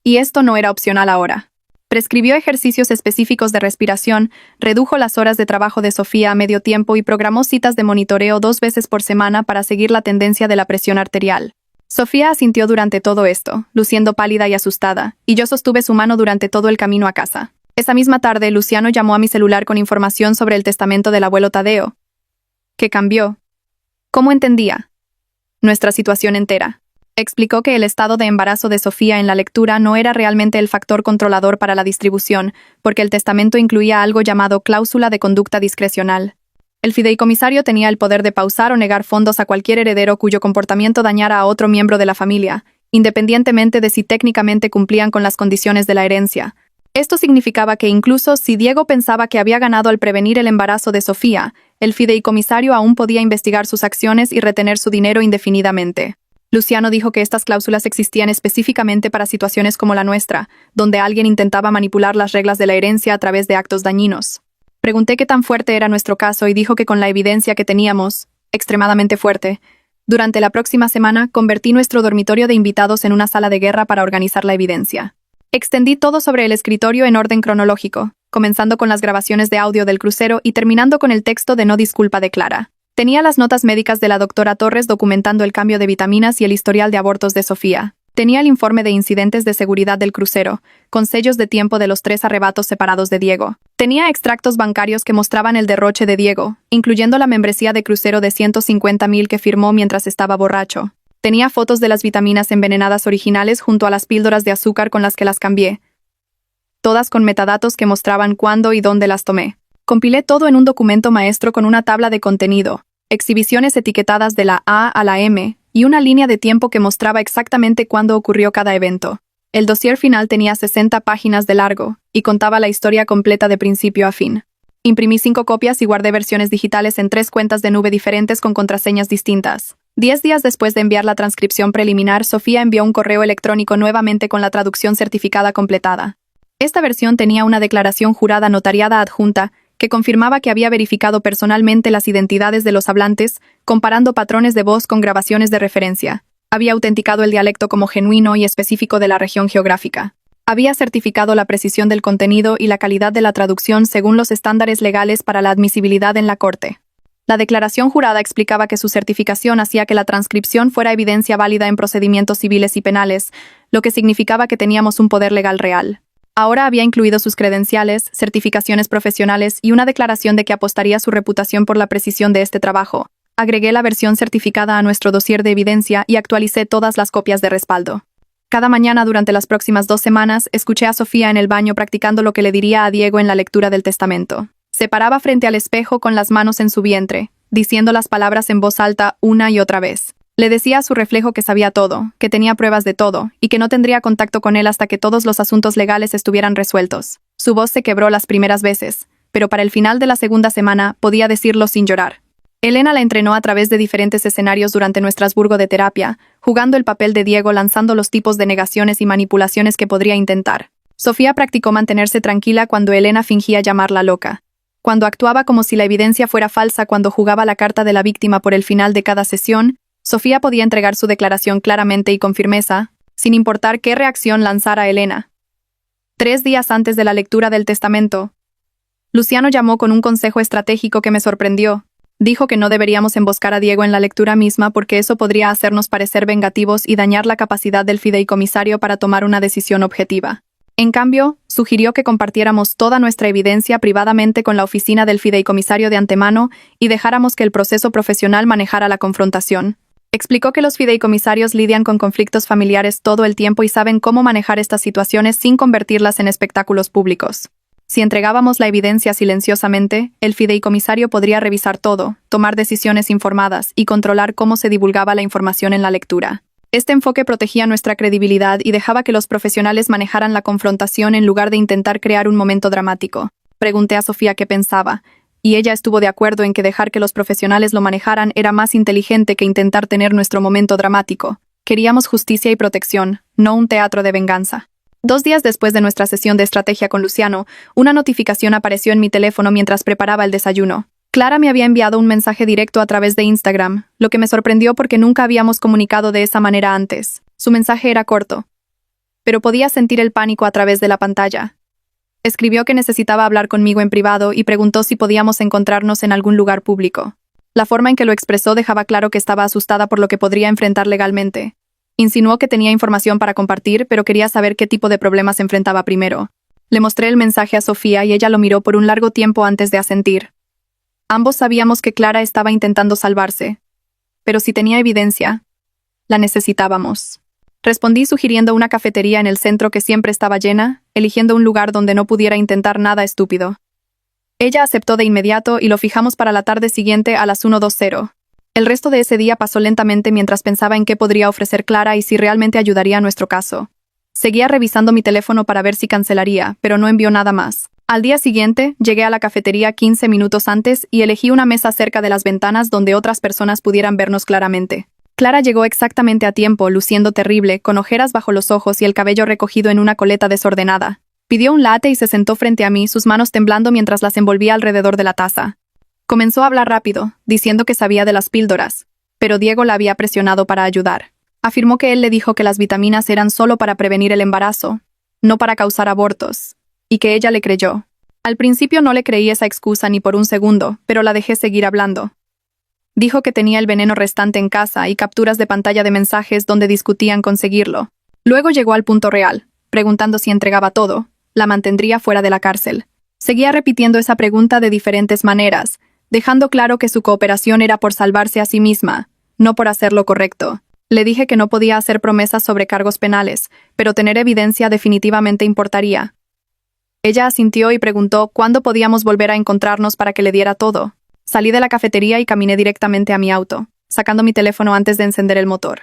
Y esto no era opcional ahora. Prescribió ejercicios específicos de respiración, redujo las horas de trabajo de Sofía a medio tiempo y programó citas de monitoreo 2 veces por semana para seguir la tendencia de la presión arterial. Sofía asintió durante todo esto, luciendo pálida y asustada, y yo sostuve su mano durante todo el camino a casa. Esa misma tarde, Luciano llamó a mi celular con información sobre el testamento del abuelo Tadeo. ¿Qué cambió? ¿Cómo entendía? Nuestra situación entera. Explicó que el estado de embarazo de Sofía en la lectura no era realmente el factor controlador para la distribución, porque el testamento incluía algo llamado cláusula de conducta discrecional. El fideicomisario tenía el poder de pausar o negar fondos a cualquier heredero cuyo comportamiento dañara a otro miembro de la familia, independientemente de si técnicamente cumplían con las condiciones de la herencia. Esto significaba que incluso si Diego pensaba que había ganado al prevenir el embarazo de Sofía, el fideicomisario aún podía investigar sus acciones y retener su dinero indefinidamente. Luciano dijo que estas cláusulas existían específicamente para situaciones como la nuestra, donde alguien intentaba manipular las reglas de la herencia a través de actos dañinos. Pregunté qué tan fuerte era nuestro caso y dijo que con la evidencia que teníamos, extremadamente fuerte. Durante la próxima semana, convertí nuestro dormitorio de invitados en una sala de guerra para organizar la evidencia. Extendí todo sobre el escritorio en orden cronológico, comenzando con las grabaciones de audio del crucero y terminando con el texto de no disculpa de Clara. Tenía las notas médicas de la doctora Torres documentando el cambio de vitaminas y el historial de abortos de Sofía. Tenía el informe de incidentes de seguridad del crucero, con sellos de tiempo de los 3 arrebatos separados de Diego. Tenía extractos bancarios que mostraban el derroche de Diego, incluyendo la membresía de crucero de 150,000 que firmó mientras estaba borracho. Tenía fotos de las vitaminas envenenadas originales junto a las píldoras de azúcar con las que las cambié. Todas con metadatos que mostraban cuándo y dónde las tomé. Compilé todo en un documento maestro con una tabla de contenido, exhibiciones etiquetadas de la A a la M, y una línea de tiempo que mostraba exactamente cuándo ocurrió cada evento. El dossier final tenía 60 páginas de largo, y contaba la historia completa de principio a fin. Imprimí 5 copias y guardé versiones digitales en 3 cuentas de nube diferentes con contraseñas distintas. 10 días después de enviar la transcripción preliminar, Sofía envió un correo electrónico nuevamente con la traducción certificada completada. Esta versión tenía una declaración jurada notariada adjunta, que confirmaba que había verificado personalmente las identidades de los hablantes, comparando patrones de voz con grabaciones de referencia. Había autenticado el dialecto como genuino y específico de la región geográfica. Había certificado la precisión del contenido y la calidad de la traducción según los estándares legales para la admisibilidad en la corte. La declaración jurada explicaba que su certificación hacía que la transcripción fuera evidencia válida en procedimientos civiles y penales, lo que significaba que teníamos un poder legal real. Ahora había incluido sus credenciales, certificaciones profesionales y una declaración de que apostaría su reputación por la precisión de este trabajo. Agregué la versión certificada a nuestro dossier de evidencia y actualicé todas las copias de respaldo. Cada mañana durante las próximas 2 semanas, escuché a Sofía en el baño practicando lo que le diría a Diego en la lectura del testamento. Se paraba frente al espejo con las manos en su vientre, diciendo las palabras en voz alta una y otra vez. Le decía a su reflejo que sabía todo, que tenía pruebas de todo, y que no tendría contacto con él hasta que todos los asuntos legales estuvieran resueltos. Su voz se quebró las primeras veces, pero para el final de la segunda semana podía decirlo sin llorar. Elena la entrenó a través de diferentes escenarios durante nuestro Estrasburgo de terapia, jugando el papel de Diego lanzando los tipos de negaciones y manipulaciones que podría intentar. Sofía practicó mantenerse tranquila cuando Elena fingía llamarla loca. Cuando actuaba como si la evidencia fuera falsa cuando jugaba la carta de la víctima por el final de cada sesión, Sofía podía entregar su declaración claramente y con firmeza, sin importar qué reacción lanzara Elena. 3 días antes de la lectura del testamento, Luciano llamó con un consejo estratégico que me sorprendió. Dijo que no deberíamos emboscar a Diego en la lectura misma porque eso podría hacernos parecer vengativos y dañar la capacidad del fideicomisario para tomar una decisión objetiva. En cambio, sugirió que compartiéramos toda nuestra evidencia privadamente con la oficina del fideicomisario de antemano y dejáramos que el proceso profesional manejara la confrontación. Explicó que los fideicomisarios lidian con conflictos familiares todo el tiempo y saben cómo manejar estas situaciones sin convertirlas en espectáculos públicos. Si entregábamos la evidencia silenciosamente, el fideicomisario podría revisar todo, tomar decisiones informadas y controlar cómo se divulgaba la información en la lectura. Este enfoque protegía nuestra credibilidad y dejaba que los profesionales manejaran la confrontación en lugar de intentar crear un momento dramático. Pregunté a Sofía qué pensaba, y ella estuvo de acuerdo en que dejar que los profesionales lo manejaran era más inteligente que intentar tener nuestro momento dramático. Queríamos justicia y protección, no un teatro de venganza. 2 días después de nuestra sesión de estrategia con Luciano, una notificación apareció en mi teléfono mientras preparaba el desayuno. Clara me había enviado un mensaje directo a través de Instagram, lo que me sorprendió porque nunca habíamos comunicado de esa manera antes. Su mensaje era corto, pero podía sentir el pánico a través de la pantalla. Escribió que necesitaba hablar conmigo en privado y preguntó si podíamos encontrarnos en algún lugar público. La forma en que lo expresó dejaba claro que estaba asustada por lo que podría enfrentar legalmente. Insinuó que tenía información para compartir, pero quería saber qué tipo de problemas enfrentaba primero. Le mostré el mensaje a Sofía y ella lo miró por un largo tiempo antes de asentir. Ambos sabíamos que Clara estaba intentando salvarse, pero si tenía evidencia, la necesitábamos. Respondí sugiriendo una cafetería en el centro que siempre estaba llena, eligiendo un lugar donde no pudiera intentar nada estúpido. Ella aceptó de inmediato y lo fijamos para la tarde siguiente a las 1:20. El resto de ese día pasó lentamente mientras pensaba en qué podría ofrecer Clara y si realmente ayudaría a nuestro caso. Seguía revisando mi teléfono para ver si cancelaría, pero no envió nada más. Al día siguiente, llegué a la cafetería 15 minutos antes y elegí una mesa cerca de las ventanas donde otras personas pudieran vernos claramente. Clara llegó exactamente a tiempo, luciendo terrible, con ojeras bajo los ojos y el cabello recogido en una coleta desordenada. Pidió un latte y se sentó frente a mí, sus manos temblando mientras las envolvía alrededor de la taza. Comenzó a hablar rápido, diciendo que sabía de las píldoras, pero Diego la había presionado para ayudar. Afirmó que él le dijo que las vitaminas eran solo para prevenir el embarazo, no para causar abortos, y que ella le creyó. Al principio no le creí esa excusa ni por un segundo, pero la dejé seguir hablando. Dijo que tenía el veneno restante en casa y capturas de pantalla de mensajes donde discutían conseguirlo. Luego llegó al punto real, preguntando si entregaba todo, la mantendría fuera de la cárcel. Seguía repitiendo esa pregunta de diferentes maneras, dejando claro que su cooperación era por salvarse a sí misma, no por hacer lo correcto. Le dije que no podía hacer promesas sobre cargos penales, pero tener evidencia definitivamente importaría. Ella asintió y preguntó cuándo podíamos volver a encontrarnos para que le diera todo. Salí de la cafetería y caminé directamente a mi auto, sacando mi teléfono antes de encender el motor.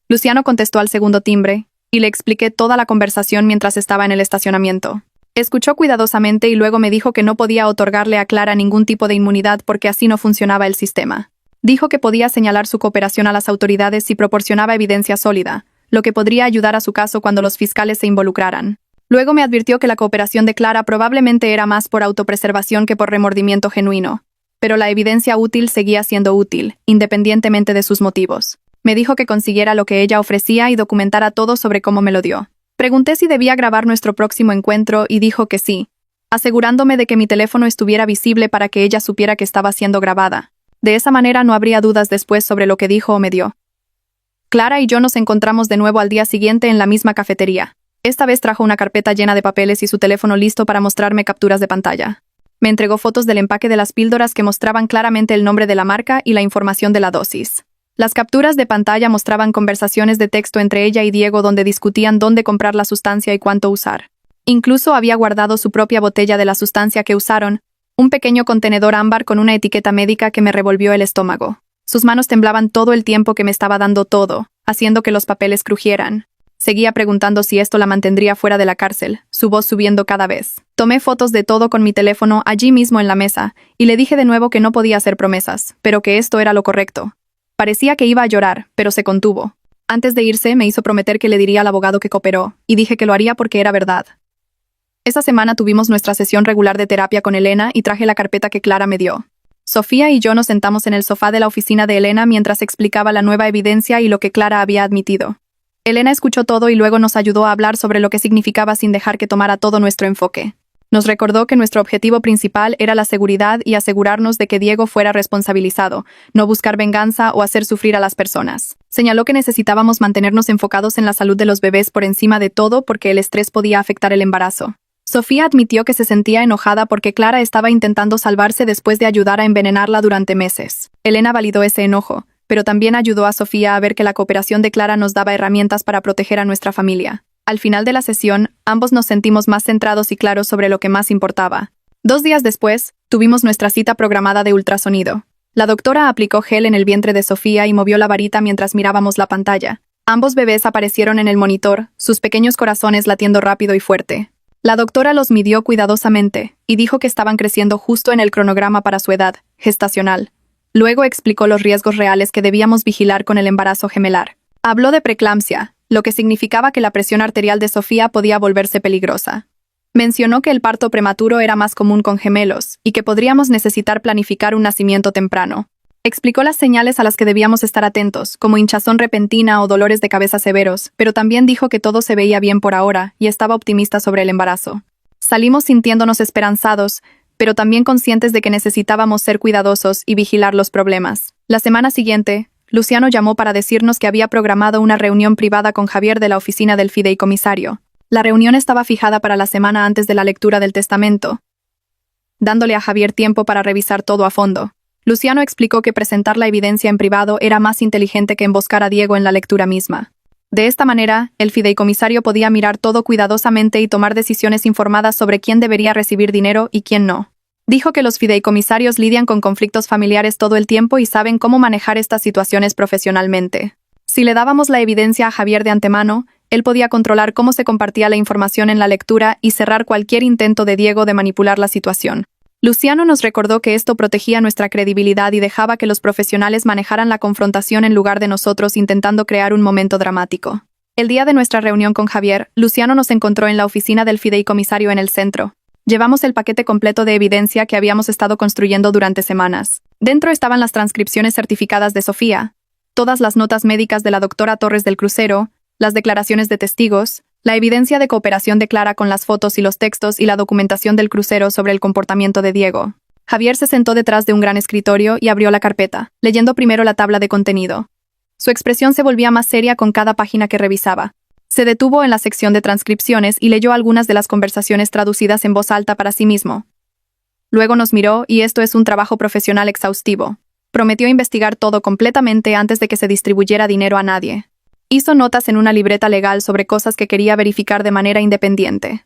Luciano contestó al segundo timbre, y le expliqué toda la conversación mientras estaba en el estacionamiento. Escuchó cuidadosamente y luego me dijo que no podía otorgarle a Clara ningún tipo de inmunidad porque así no funcionaba el sistema. Dijo que podía señalar su cooperación a las autoridades si proporcionaba evidencia sólida, lo que podría ayudar a su caso cuando los fiscales se involucraran. Luego me advirtió que la cooperación de Clara probablemente era más por autopreservación que por remordimiento genuino, pero la evidencia útil seguía siendo útil, independientemente de sus motivos. Me dijo que consiguiera lo que ella ofrecía y documentara todo sobre cómo me lo dio. Pregunté si debía grabar nuestro próximo encuentro y dijo que sí, asegurándome de que mi teléfono estuviera visible para que ella supiera que estaba siendo grabada. De esa manera no habría dudas después sobre lo que dijo o me dio. Clara y yo nos encontramos de nuevo al día siguiente en la misma cafetería. Esta vez trajo una carpeta llena de papeles y su teléfono listo para mostrarme capturas de pantalla. Me entregó fotos del empaque de las píldoras que mostraban claramente el nombre de la marca y la información de la dosis. Las capturas de pantalla mostraban conversaciones de texto entre ella y Diego donde discutían dónde comprar la sustancia y cuánto usar. Incluso había guardado su propia botella de la sustancia que usaron, un pequeño contenedor ámbar con una etiqueta médica que me revolvió el estómago. Sus manos temblaban todo el tiempo que me estaba dando todo, haciendo que los papeles crujieran. Seguía preguntando si esto la mantendría fuera de la cárcel, su voz subiendo cada vez. Tomé fotos de todo con mi teléfono allí mismo en la mesa, y le dije de nuevo que no podía hacer promesas, pero que esto era lo correcto. Parecía que iba a llorar, pero se contuvo. Antes de irse, me hizo prometer que le diría al abogado que cooperó, y dije que lo haría porque era verdad. Esa semana tuvimos nuestra sesión regular de terapia con Elena y traje la carpeta que Clara me dio. Sofía y yo nos sentamos en el sofá de la oficina de Elena mientras explicaba la nueva evidencia y lo que Clara había admitido. Elena escuchó todo y luego nos ayudó a hablar sobre lo que significaba sin dejar que tomara todo nuestro enfoque. Nos recordó que nuestro objetivo principal era la seguridad y asegurarnos de que Diego fuera responsabilizado, no buscar venganza o hacer sufrir a las personas. Señaló que necesitábamos mantenernos enfocados en la salud de los bebés por encima de todo porque el estrés podía afectar el embarazo. Sofía admitió que se sentía enojada porque Clara estaba intentando salvarse después de ayudar a envenenarla durante meses. Elena validó ese enojo, pero también ayudó a Sofía a ver que la cooperación de Clara nos daba herramientas para proteger a nuestra familia. Al final de la sesión, ambos nos sentimos más centrados y claros sobre lo que más importaba. 2 días después, tuvimos nuestra cita programada de ultrasonido. La doctora aplicó gel en el vientre de Sofía y movió la varita mientras mirábamos la pantalla. Ambos bebés aparecieron en el monitor, sus pequeños corazones latiendo rápido y fuerte. La doctora los midió cuidadosamente y dijo que estaban creciendo justo en el cronograma para su edad gestacional. Luego explicó los riesgos reales que debíamos vigilar con el embarazo gemelar. Habló de preeclampsia, lo que significaba que la presión arterial de Sofía podía volverse peligrosa. Mencionó que el parto prematuro era más común con gemelos y que podríamos necesitar planificar un nacimiento temprano. Explicó las señales a las que debíamos estar atentos, como hinchazón repentina o dolores de cabeza severos, pero también dijo que todo se veía bien por ahora y estaba optimista sobre el embarazo. Salimos sintiéndonos esperanzados, pero también conscientes de que necesitábamos ser cuidadosos y vigilar los problemas. La semana siguiente, Luciano llamó para decirnos que había programado una reunión privada con Javier de la oficina del fideicomisario. La reunión estaba fijada para la semana antes de la lectura del testamento, dándole a Javier tiempo para revisar todo a fondo. Luciano explicó que presentar la evidencia en privado era más inteligente que emboscar a Diego en la lectura misma. De esta manera, el fideicomisario podía mirar todo cuidadosamente y tomar decisiones informadas sobre quién debería recibir dinero y quién no. Dijo que los fideicomisarios lidian con conflictos familiares todo el tiempo y saben cómo manejar estas situaciones profesionalmente. Si le dábamos la evidencia a Javier de antemano, él podía controlar cómo se compartía la información en la lectura y cerrar cualquier intento de Diego de manipular la situación. Luciano nos recordó que esto protegía nuestra credibilidad y dejaba que los profesionales manejaran la confrontación en lugar de nosotros intentando crear un momento dramático. El día de nuestra reunión con Javier, Luciano nos encontró en la oficina del fideicomisario en el centro. Llevamos el paquete completo de evidencia que habíamos estado construyendo durante semanas. Dentro estaban las transcripciones certificadas de Sofía, todas las notas médicas de la doctora Torres del crucero, las declaraciones de testigos, la evidencia de cooperación de Clara con las fotos y los textos y la documentación del crucero sobre el comportamiento de Diego. Javier se sentó detrás de un gran escritorio y abrió la carpeta, leyendo primero la tabla de contenido. Su expresión se volvía más seria con cada página que revisaba. Se detuvo en la sección de transcripciones y leyó algunas de las conversaciones traducidas en voz alta para sí mismo. Luego nos miró y esto es un trabajo profesional exhaustivo. Prometió investigar todo completamente antes de que se distribuyera dinero a nadie. Hizo notas en una libreta legal sobre cosas que quería verificar de manera independiente.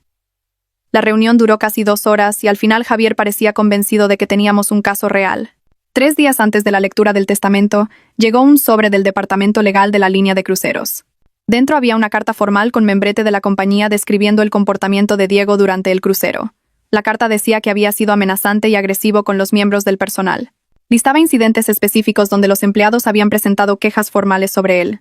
La reunión duró casi 2 horas y al final Javier parecía convencido de que teníamos un caso real. 3 días antes de la lectura del testamento, llegó un sobre del departamento legal de la línea de cruceros. Dentro había una carta formal con membrete de la compañía describiendo el comportamiento de Diego durante el crucero. La carta decía que había sido amenazante y agresivo con los miembros del personal. Listaba incidentes específicos donde los empleados habían presentado quejas formales sobre él.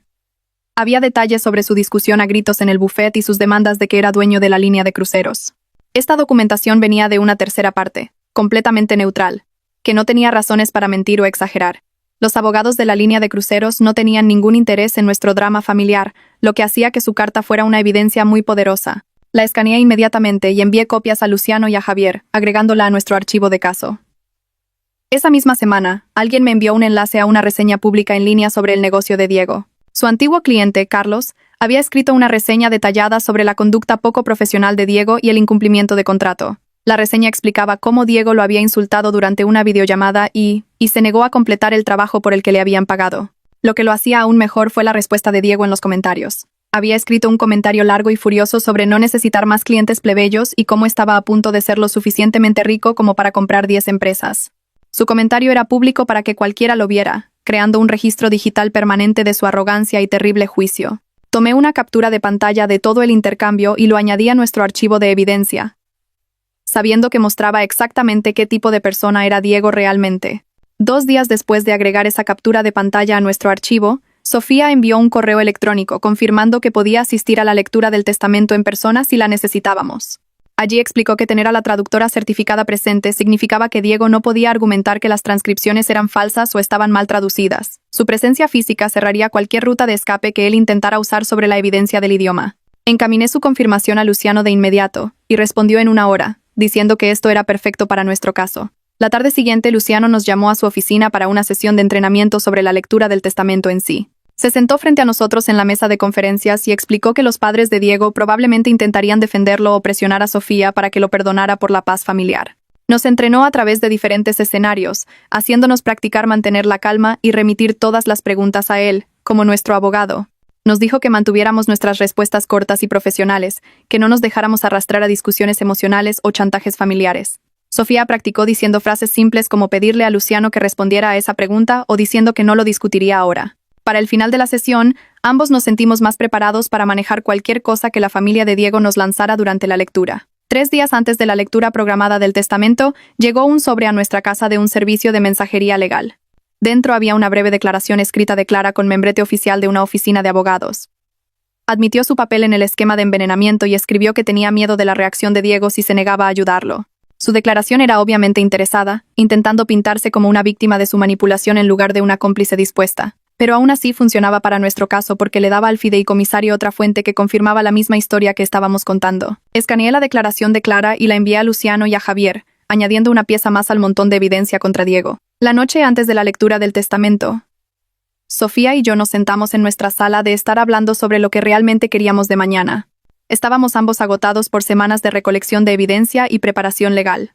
Había detalles sobre su discusión a gritos en el buffet y sus demandas de que era dueño de la línea de cruceros. Esta documentación venía de una tercera parte, completamente neutral, que no tenía razones para mentir o exagerar. Los abogados de la línea de cruceros no tenían ningún interés en nuestro drama familiar, lo que hacía que su carta fuera una evidencia muy poderosa. La escaneé inmediatamente y envié copias a Luciano y a Javier, agregándola a nuestro archivo de caso. Esa misma semana, alguien me envió un enlace a una reseña pública en línea sobre el negocio de Diego. Su antiguo cliente, Carlos, había escrito una reseña detallada sobre la conducta poco profesional de Diego y el incumplimiento de contrato. La reseña explicaba cómo Diego lo había insultado durante una videollamada y se negó a completar el trabajo por el que le habían pagado. Lo que lo hacía aún mejor fue la respuesta de Diego en los comentarios. Había escrito un comentario largo y furioso sobre no necesitar más clientes plebeyos y cómo estaba a punto de ser lo suficientemente rico como para comprar 10 empresas. Su comentario era público para que cualquiera lo viera, creando un registro digital permanente de su arrogancia y terrible juicio. Tomé una captura de pantalla de todo el intercambio y lo añadí a nuestro archivo de evidencia, sabiendo que mostraba exactamente qué tipo de persona era Diego realmente. 2 días después de agregar esa captura de pantalla a nuestro archivo, Sofía envió un correo electrónico confirmando que podía asistir a la lectura del testamento en persona si la necesitábamos. Allí explicó que tener a la traductora certificada presente significaba que Diego no podía argumentar que las transcripciones eran falsas o estaban mal traducidas. Su presencia física cerraría cualquier ruta de escape que él intentara usar sobre la evidencia del idioma. Encaminé su confirmación a Luciano de inmediato, y respondió en 1 hora, diciendo que esto era perfecto para nuestro caso. La tarde siguiente, Luciano nos llamó a su oficina para una sesión de entrenamiento sobre la lectura del testamento en sí. Se sentó frente a nosotros en la mesa de conferencias y explicó que los padres de Diego probablemente intentarían defenderlo o presionar a Sofía para que lo perdonara por la paz familiar. Nos entrenó a través de diferentes escenarios, haciéndonos practicar mantener la calma y remitir todas las preguntas a él, como nuestro abogado. Nos dijo que mantuviéramos nuestras respuestas cortas y profesionales, que no nos dejáramos arrastrar a discusiones emocionales o chantajes familiares. Sofía practicó diciendo frases simples como pedirle a Luciano que respondiera a esa pregunta o diciendo que no lo discutiría ahora. Para el final de la sesión, ambos nos sentimos más preparados para manejar cualquier cosa que la familia de Diego nos lanzara durante la lectura. 3 días antes de la lectura programada del testamento, llegó un sobre a nuestra casa de un servicio de mensajería legal. Dentro había una breve declaración escrita de Clara con membrete oficial de una oficina de abogados. Admitió su papel en el esquema de envenenamiento y escribió que tenía miedo de la reacción de Diego si se negaba a ayudarlo. Su declaración era obviamente interesada, intentando pintarse como una víctima de su manipulación en lugar de una cómplice dispuesta. Pero aún así funcionaba para nuestro caso porque le daba al fideicomisario otra fuente que confirmaba la misma historia que estábamos contando. Escaneé la declaración de Clara y la envié a Luciano y a Javier, añadiendo una pieza más al montón de evidencia contra Diego. La noche antes de la lectura del testamento, Sofía y yo nos sentamos en nuestra sala de estar hablando sobre lo que realmente queríamos de mañana. Estábamos ambos agotados por semanas de recolección de evidencia y preparación legal.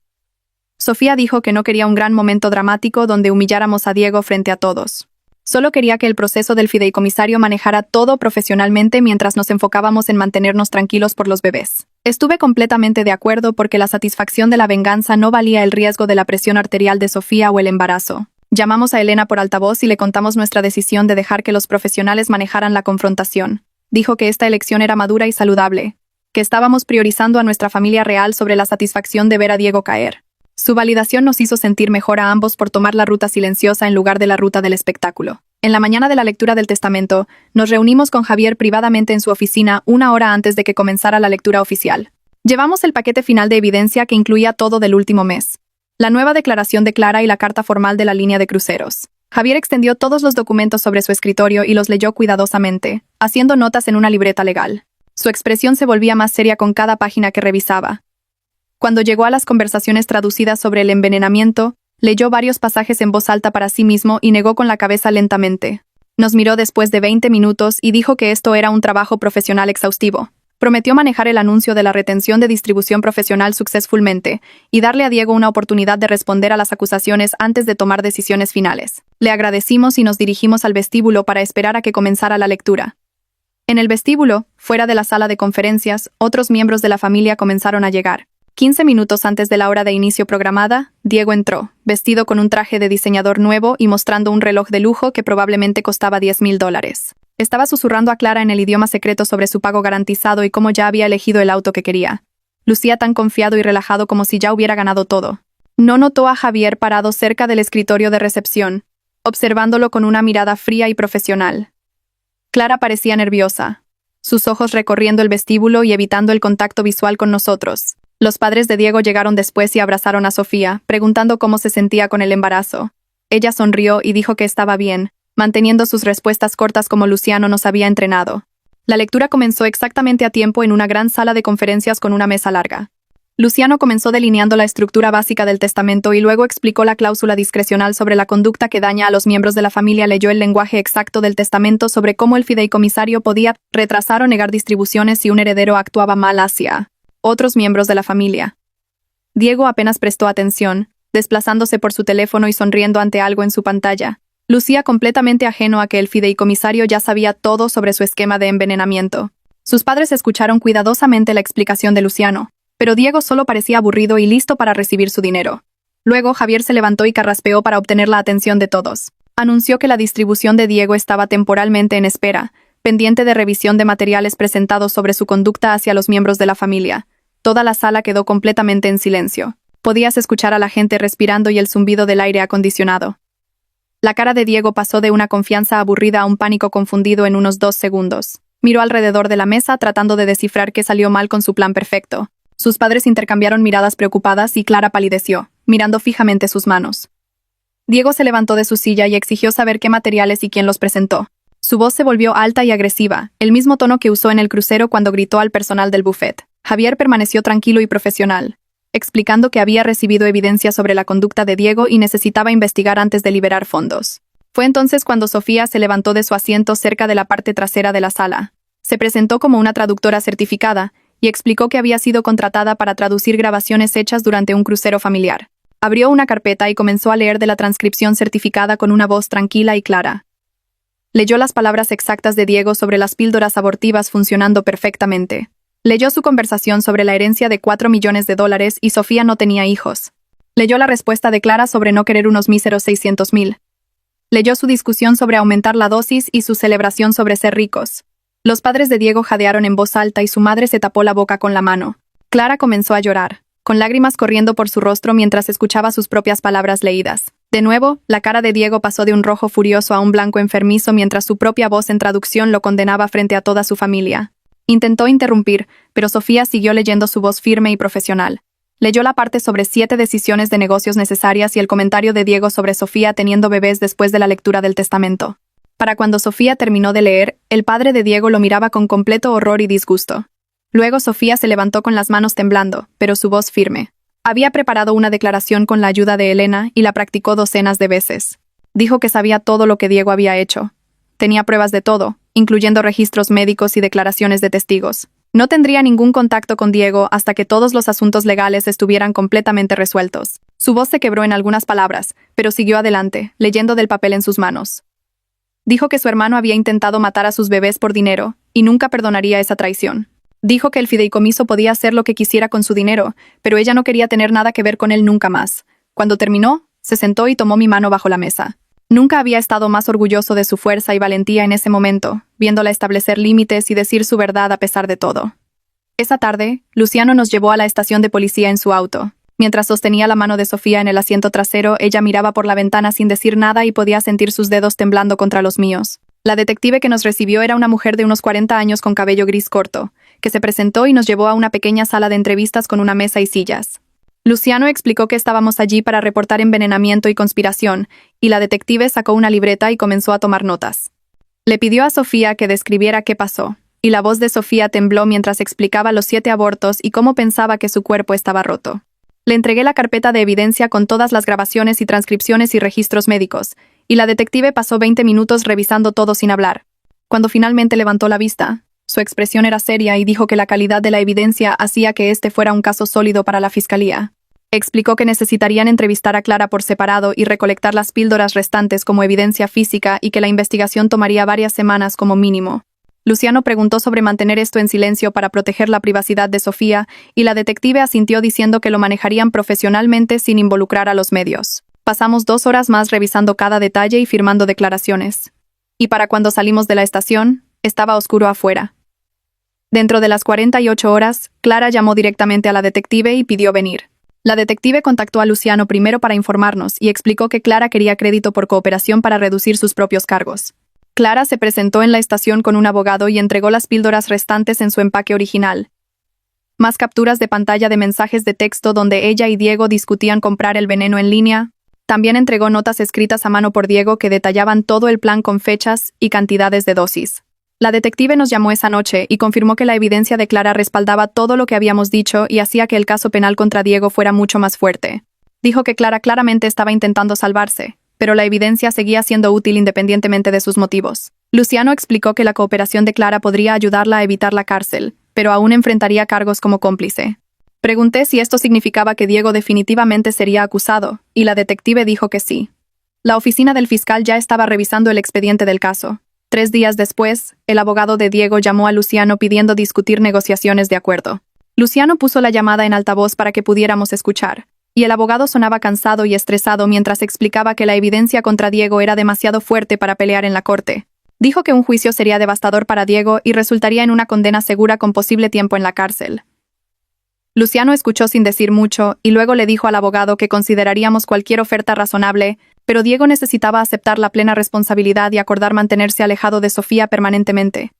Sofía dijo que no quería un gran momento dramático donde humilláramos a Diego frente a todos. Solo quería que el proceso del fideicomisario manejara todo profesionalmente mientras nos enfocábamos en mantenernos tranquilos por los bebés. Estuve completamente de acuerdo porque la satisfacción de la venganza no valía el riesgo de la presión arterial de Sofía o el embarazo. Llamamos a Elena por altavoz y le contamos nuestra decisión de dejar que los profesionales manejaran la confrontación. Dijo que esta elección era madura y saludable, que estábamos priorizando a nuestra familia real sobre la satisfacción de ver a Diego caer. Su validación nos hizo sentir mejor a ambos por tomar la ruta silenciosa en lugar de la ruta del espectáculo. En la mañana de la lectura del testamento, nos reunimos con Javier privadamente en su oficina 1 hora antes de que comenzara la lectura oficial. Llevamos el paquete final de evidencia que incluía todo del último mes. La nueva declaración de Clara y la carta formal de la línea de cruceros. Javier extendió todos los documentos sobre su escritorio y los leyó cuidadosamente, haciendo notas en una libreta legal. Su expresión se volvía más seria con cada página que revisaba. Cuando llegó a las conversaciones traducidas sobre el envenenamiento, leyó varios pasajes en voz alta para sí mismo y negó con la cabeza lentamente. Nos miró después de 20 minutos y dijo que esto era un trabajo profesional exhaustivo. Prometió manejar el anuncio de la retención de distribución profesional successfulmente y darle a Diego una oportunidad de responder a las acusaciones antes de tomar decisiones finales. Le agradecimos y nos dirigimos al vestíbulo para esperar a que comenzara la lectura. En el vestíbulo, fuera de la sala de conferencias, otros miembros de la familia comenzaron a llegar. 15 minutos antes de la hora de inicio programada, Diego entró, vestido con un traje de diseñador nuevo y mostrando un reloj de lujo que probablemente costaba $10,000. Estaba susurrando a Clara en el idioma secreto sobre su pago garantizado y cómo ya había elegido el auto que quería. Lucía tan confiado y relajado como si ya hubiera ganado todo. No notó a Javier parado cerca del escritorio de recepción, observándolo con una mirada fría y profesional. Clara parecía nerviosa, sus ojos recorriendo el vestíbulo y evitando el contacto visual con nosotros. Los padres de Diego llegaron después y abrazaron a Sofía, preguntando cómo se sentía con el embarazo. Ella sonrió y dijo que estaba bien, manteniendo sus respuestas cortas como Luciano nos había entrenado. La lectura comenzó exactamente a tiempo en una gran sala de conferencias con una mesa larga. Luciano comenzó delineando la estructura básica del testamento y luego explicó la cláusula discrecional sobre la conducta que daña a los miembros de la familia. Leyó el lenguaje exacto del testamento sobre cómo el fideicomisario podía retrasar o negar distribuciones si un heredero actuaba mal hacia otros miembros de la familia. Diego apenas prestó atención, desplazándose por su teléfono y sonriendo ante algo en su pantalla. Lucía completamente ajeno a que el fideicomisario ya sabía todo sobre su esquema de envenenamiento. Sus padres escucharon cuidadosamente la explicación de Luciano, pero Diego solo parecía aburrido y listo para recibir su dinero. Luego Javier se levantó y carraspeó para obtener la atención de todos. Anunció que la distribución de Diego estaba temporalmente en espera, pendiente de revisión de materiales presentados sobre su conducta hacia los miembros de la familia. Toda la sala quedó completamente en silencio. Podías escuchar a la gente respirando y el zumbido del aire acondicionado. La cara de Diego pasó de una confianza aburrida a un pánico confundido en unos 2 segundos. Miró alrededor de la mesa tratando de descifrar qué salió mal con su plan perfecto. Sus padres intercambiaron miradas preocupadas y Clara palideció, mirando fijamente sus manos. Diego se levantó de su silla y exigió saber qué materiales y quién los presentó. Su voz se volvió alta y agresiva, el mismo tono que usó en el crucero cuando gritó al personal del buffet. Javier permaneció tranquilo y profesional, explicando que había recibido evidencia sobre la conducta de Diego y necesitaba investigar antes de liberar fondos. Fue entonces cuando Sofía se levantó de su asiento cerca de la parte trasera de la sala. Se presentó como una traductora certificada y explicó que había sido contratada para traducir grabaciones hechas durante un crucero familiar. Abrió una carpeta y comenzó a leer de la transcripción certificada con una voz tranquila y clara. Leyó las palabras exactas de Diego sobre las píldoras abortivas funcionando perfectamente. Leyó su conversación sobre la herencia de $4 millones y Sofía no tenía hijos. Leyó la respuesta de Clara sobre no querer unos míseros 600,000. Leyó su discusión sobre aumentar la dosis y su celebración sobre ser ricos. Los padres de Diego jadearon en voz alta y su madre se tapó la boca con la mano. Clara comenzó a llorar, con lágrimas corriendo por su rostro mientras escuchaba sus propias palabras leídas. De nuevo, la cara de Diego pasó de un rojo furioso a un blanco enfermizo mientras su propia voz en traducción lo condenaba frente a toda su familia. Intentó interrumpir, pero Sofía siguió leyendo su voz firme y profesional. Leyó la parte sobre 7 decisiones de negocios necesarias y el comentario de Diego sobre Sofía teniendo bebés después de la lectura del testamento. Para cuando Sofía terminó de leer, el padre de Diego lo miraba con completo horror y disgusto. Luego Sofía se levantó con las manos temblando, pero su voz firme. Había preparado una declaración con la ayuda de Elena y la practicó docenas de veces. Dijo que sabía todo lo que Diego había hecho. Tenía pruebas de todo, incluyendo registros médicos y declaraciones de testigos. No tendría ningún contacto con Diego hasta que todos los asuntos legales estuvieran completamente resueltos. Su voz se quebró en algunas palabras, pero siguió adelante, leyendo del papel en sus manos. Dijo que su hermano había intentado matar a sus bebés por dinero, y nunca perdonaría esa traición. Dijo que el fideicomiso podía hacer lo que quisiera con su dinero, pero ella no quería tener nada que ver con él nunca más. Cuando terminó, se sentó y tomó mi mano bajo la mesa. Nunca había estado más orgulloso de su fuerza y valentía en ese momento, viéndola establecer límites y decir su verdad a pesar de todo. Esa tarde, Luciano nos llevó a la estación de policía en su auto. Mientras sostenía la mano de Sofía en el asiento trasero, ella miraba por la ventana sin decir nada y podía sentir sus dedos temblando contra los míos. La detective que nos recibió era una mujer de unos 40 años con cabello gris corto, que se presentó y nos llevó a una pequeña sala de entrevistas con una mesa y sillas. Luciano explicó que estábamos allí para reportar envenenamiento y conspiración, y la detective sacó una libreta y comenzó a tomar notas. Le pidió a Sofía que describiera qué pasó, y la voz de Sofía tembló mientras explicaba los 7 abortos y cómo pensaba que su cuerpo estaba roto. Le entregué la carpeta de evidencia con todas las grabaciones y transcripciones y registros médicos, y la detective pasó 20 minutos revisando todo sin hablar. Cuando finalmente levantó la vista, su expresión era seria y dijo que la calidad de la evidencia hacía que este fuera un caso sólido para la fiscalía. Explicó que necesitarían entrevistar a Clara por separado y recolectar las píldoras restantes como evidencia física y que la investigación tomaría varias semanas como mínimo. Luciano preguntó sobre mantener esto en silencio para proteger la privacidad de Sofía, y la detective asintió diciendo que lo manejarían profesionalmente sin involucrar a los medios. Pasamos 2 horas más revisando cada detalle y firmando declaraciones. Y para cuando salimos de la estación, estaba oscuro afuera. Dentro de las 48 horas, Clara llamó directamente a la detective y pidió venir. La detective contactó a Luciano primero para informarnos y explicó que Clara quería crédito por cooperación para reducir sus propios cargos. Clara se presentó en la estación con un abogado y entregó las píldoras restantes en su empaque original. Más capturas de pantalla de mensajes de texto donde ella y Diego discutían comprar el veneno en línea. También entregó notas escritas a mano por Diego que detallaban todo el plan con fechas y cantidades de dosis. La detective nos llamó esa noche y confirmó que la evidencia de Clara respaldaba todo lo que habíamos dicho y hacía que el caso penal contra Diego fuera mucho más fuerte. Dijo que Clara claramente estaba intentando salvarse, pero la evidencia seguía siendo útil independientemente de sus motivos. Luciano explicó que la cooperación de Clara podría ayudarla a evitar la cárcel, pero aún enfrentaría cargos como cómplice. Pregunté si esto significaba que Diego definitivamente sería acusado, y la detective dijo que sí. La oficina del fiscal ya estaba revisando el expediente del caso. 3 días después, el abogado de Diego llamó a Luciano pidiendo discutir negociaciones de acuerdo. Luciano puso la llamada en altavoz para que pudiéramos escuchar, y el abogado sonaba cansado y estresado mientras explicaba que la evidencia contra Diego era demasiado fuerte para pelear en la corte. Dijo que un juicio sería devastador para Diego y resultaría en una condena segura con posible tiempo en la cárcel. Luciano escuchó sin decir mucho y luego le dijo al abogado que consideraríamos cualquier oferta razonable, pero Diego necesitaba aceptar la plena responsabilidad y acordar mantenerse alejado de Sofía permanentemente.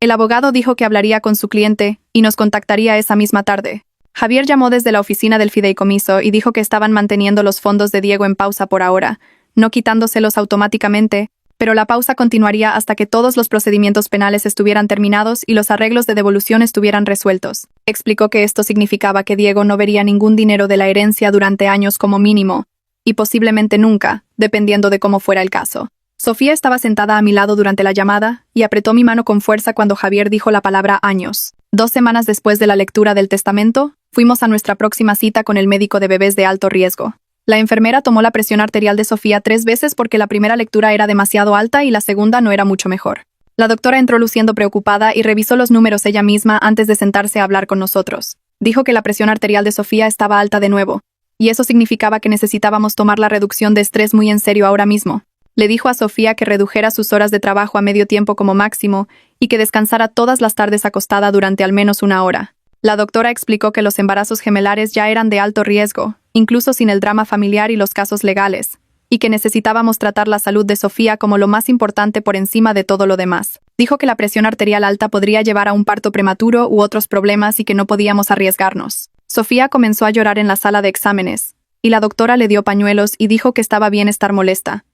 El abogado dijo que hablaría con su cliente y nos contactaría esa misma tarde. Javier llamó desde la oficina del fideicomiso y dijo que estaban manteniendo los fondos de Diego en pausa por ahora, no quitándoselos automáticamente, pero la pausa continuaría hasta que todos los procedimientos penales estuvieran terminados y los arreglos de devolución estuvieran resueltos. Explicó que esto significaba que Diego no vería ningún dinero de la herencia durante años como mínimo, y posiblemente nunca, dependiendo de cómo fuera el caso. Sofía estaba sentada a mi lado durante la llamada y apretó mi mano con fuerza cuando Javier dijo la palabra años. 2 semanas después de la lectura del testamento, fuimos a nuestra próxima cita con el médico de bebés de alto riesgo. La enfermera tomó la presión arterial de Sofía 3 veces porque la primera lectura era demasiado alta y la segunda no era mucho mejor. La doctora entró luciendo preocupada y revisó los números ella misma antes de sentarse a hablar con nosotros. Dijo que la presión arterial de Sofía estaba alta de nuevo, y eso significaba que necesitábamos tomar la reducción de estrés muy en serio ahora mismo. Le dijo a Sofía que redujera sus horas de trabajo a medio tiempo como máximo y que descansara todas las tardes acostada durante al menos 1 hora. La doctora explicó que los embarazos gemelares ya eran de alto riesgo, incluso sin el drama familiar y los casos legales, y que necesitábamos tratar la salud de Sofía como lo más importante por encima de todo lo demás. Dijo que la presión arterial alta podría llevar a un parto prematuro u otros problemas y que no podíamos arriesgarnos. Sofía comenzó a llorar en la sala de exámenes, y la doctora le dio pañuelos y dijo que estaba bien estar molesta.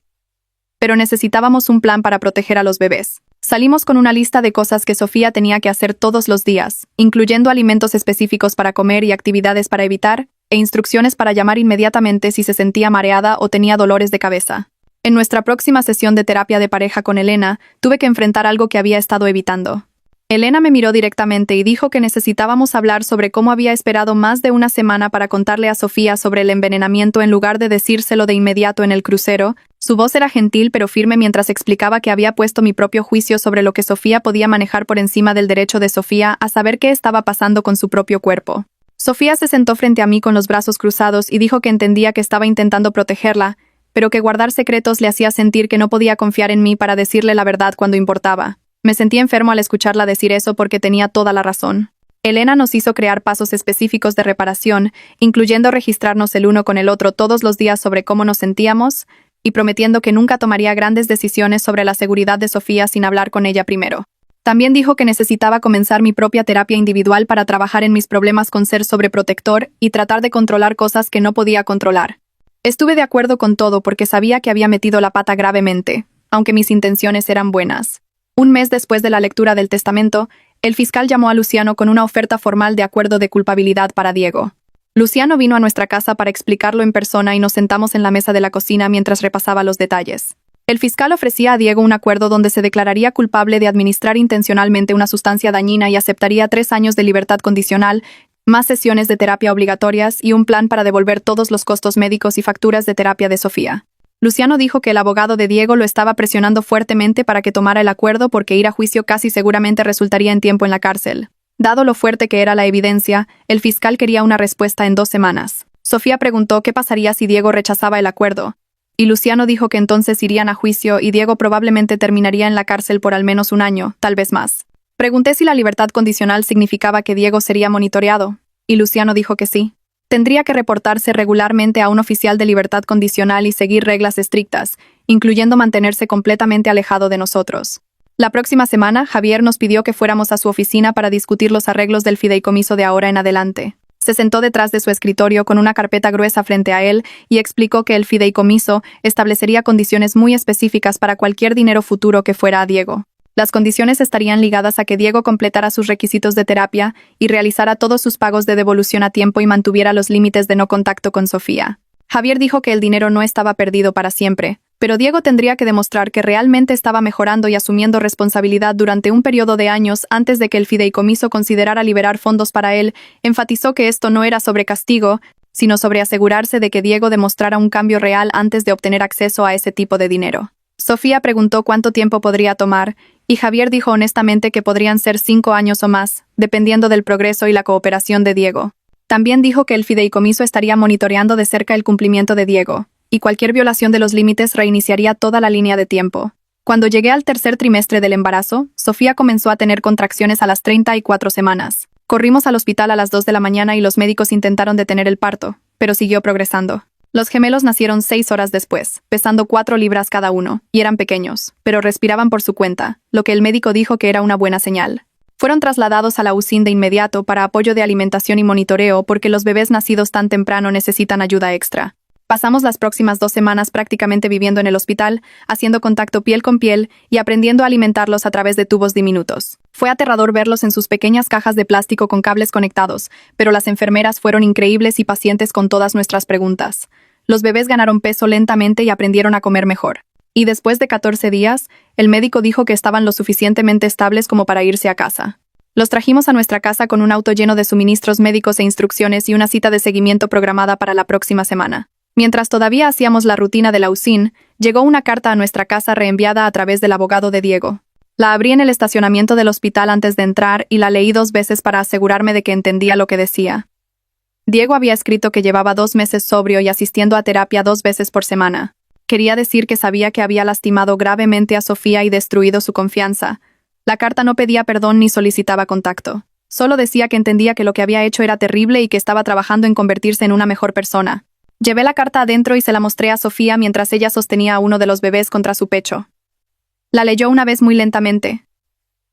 Pero necesitábamos un plan para proteger a los bebés. Salimos con una lista de cosas que Sofía tenía que hacer todos los días, incluyendo alimentos específicos para comer y actividades para evitar, e instrucciones para llamar inmediatamente si se sentía mareada o tenía dolores de cabeza. En nuestra próxima sesión de terapia de pareja con Elena, tuve que enfrentar algo que había estado evitando. Elena me miró directamente y dijo que necesitábamos hablar sobre cómo había esperado más de una semana para contarle a Sofía sobre el envenenamiento en lugar de decírselo de inmediato en el crucero. Su voz era gentil pero firme mientras explicaba que había puesto mi propio juicio sobre lo que Sofía podía manejar por encima del derecho de Sofía a saber qué estaba pasando con su propio cuerpo. Sofía se sentó frente a mí con los brazos cruzados y dijo que entendía que estaba intentando protegerla, pero que guardar secretos le hacía sentir que no podía confiar en mí para decirle la verdad cuando importaba. Me sentí enfermo al escucharla decir eso porque tenía toda la razón. Elena nos hizo crear pasos específicos de reparación, incluyendo registrarnos el uno con el otro todos los días sobre cómo nos sentíamos, y prometiendo que nunca tomaría grandes decisiones sobre la seguridad de Sofía sin hablar con ella primero. También dijo que necesitaba comenzar mi propia terapia individual para trabajar en mis problemas con ser sobreprotector y tratar de controlar cosas que no podía controlar. Estuve de acuerdo con todo porque sabía que había metido la pata gravemente, aunque mis intenciones eran buenas. Un mes después de la lectura del testamento, el fiscal llamó a Luciano con una oferta formal de acuerdo de culpabilidad para Diego. Luciano vino a nuestra casa para explicarlo en persona y nos sentamos en la mesa de la cocina mientras repasaba los detalles. El fiscal ofrecía a Diego un acuerdo donde se declararía culpable de administrar intencionalmente una sustancia dañina y aceptaría 3 años de libertad condicional, más sesiones de terapia obligatorias y un plan para devolver todos los costos médicos y facturas de terapia de Sofía. Luciano dijo que el abogado de Diego lo estaba presionando fuertemente para que tomara el acuerdo porque ir a juicio casi seguramente resultaría en tiempo en la cárcel. Dado lo fuerte que era la evidencia, el fiscal quería una respuesta en 2 semanas. Sofía preguntó qué pasaría si Diego rechazaba el acuerdo, y Luciano dijo que entonces irían a juicio y Diego probablemente terminaría en la cárcel por al menos 1 año, tal vez más. Pregunté si la libertad condicional significaba que Diego sería monitoreado, y Luciano dijo que sí. Tendría que reportarse regularmente a un oficial de libertad condicional y seguir reglas estrictas, incluyendo mantenerse completamente alejado de nosotros. La próxima semana, Javier nos pidió que fuéramos a su oficina para discutir los arreglos del fideicomiso de ahora en adelante. Se sentó detrás de su escritorio con una carpeta gruesa frente a él y explicó que el fideicomiso establecería condiciones muy específicas para cualquier dinero futuro que fuera a Diego. Las condiciones estarían ligadas a que Diego completara sus requisitos de terapia y realizara todos sus pagos de devolución a tiempo y mantuviera los límites de no contacto con Sofía. Javier dijo que el dinero no estaba perdido para siempre, pero Diego tendría que demostrar que realmente estaba mejorando y asumiendo responsabilidad durante un periodo de años antes de que el fideicomiso considerara liberar fondos para él. Enfatizó que esto no era sobre castigo, sino sobre asegurarse de que Diego demostrara un cambio real antes de obtener acceso a ese tipo de dinero. Sofía preguntó cuánto tiempo podría tomar, y Javier dijo honestamente que podrían ser 5 años o más, dependiendo del progreso y la cooperación de Diego. También dijo que el fideicomiso estaría monitoreando de cerca el cumplimiento de Diego, y cualquier violación de los límites reiniciaría toda la línea de tiempo. Cuando llegué al 3er trimestre del embarazo, Sofía comenzó a tener contracciones a las 34 semanas. Corrimos al hospital a las 2 de la mañana y los médicos intentaron detener el parto, pero siguió progresando. Los gemelos nacieron 6 horas después, pesando 4 libras cada uno, y eran pequeños, pero respiraban por su cuenta, lo que el médico dijo que era una buena señal. Fueron trasladados a la UCIN de inmediato para apoyo de alimentación y monitoreo porque los bebés nacidos tan temprano necesitan ayuda extra. Pasamos las próximas 2 semanas prácticamente viviendo en el hospital, haciendo contacto piel con piel y aprendiendo a alimentarlos a través de tubos diminutos. Fue aterrador verlos en sus pequeñas cajas de plástico con cables conectados, pero las enfermeras fueron increíbles y pacientes con todas nuestras preguntas. Los bebés ganaron peso lentamente y aprendieron a comer mejor. Y después de 14 días, el médico dijo que estaban lo suficientemente estables como para irse a casa. Los trajimos a nuestra casa con un auto lleno de suministros médicos e instrucciones y una cita de seguimiento programada para la próxima semana. Mientras todavía hacíamos la rutina de la UCIN, llegó una carta a nuestra casa reenviada a través del abogado de Diego. La abrí en el estacionamiento del hospital antes de entrar y la leí 2 veces para asegurarme de que entendía lo que decía. Diego había escrito que llevaba 2 meses sobrio y asistiendo a terapia 2 veces por semana. Quería decir que sabía que había lastimado gravemente a Sofía y destruido su confianza. La carta no pedía perdón ni solicitaba contacto. Solo decía que entendía que lo que había hecho era terrible y que estaba trabajando en convertirse en una mejor persona. Llevé la carta adentro y se la mostré a Sofía mientras ella sostenía a uno de los bebés contra su pecho. La leyó una vez muy lentamente.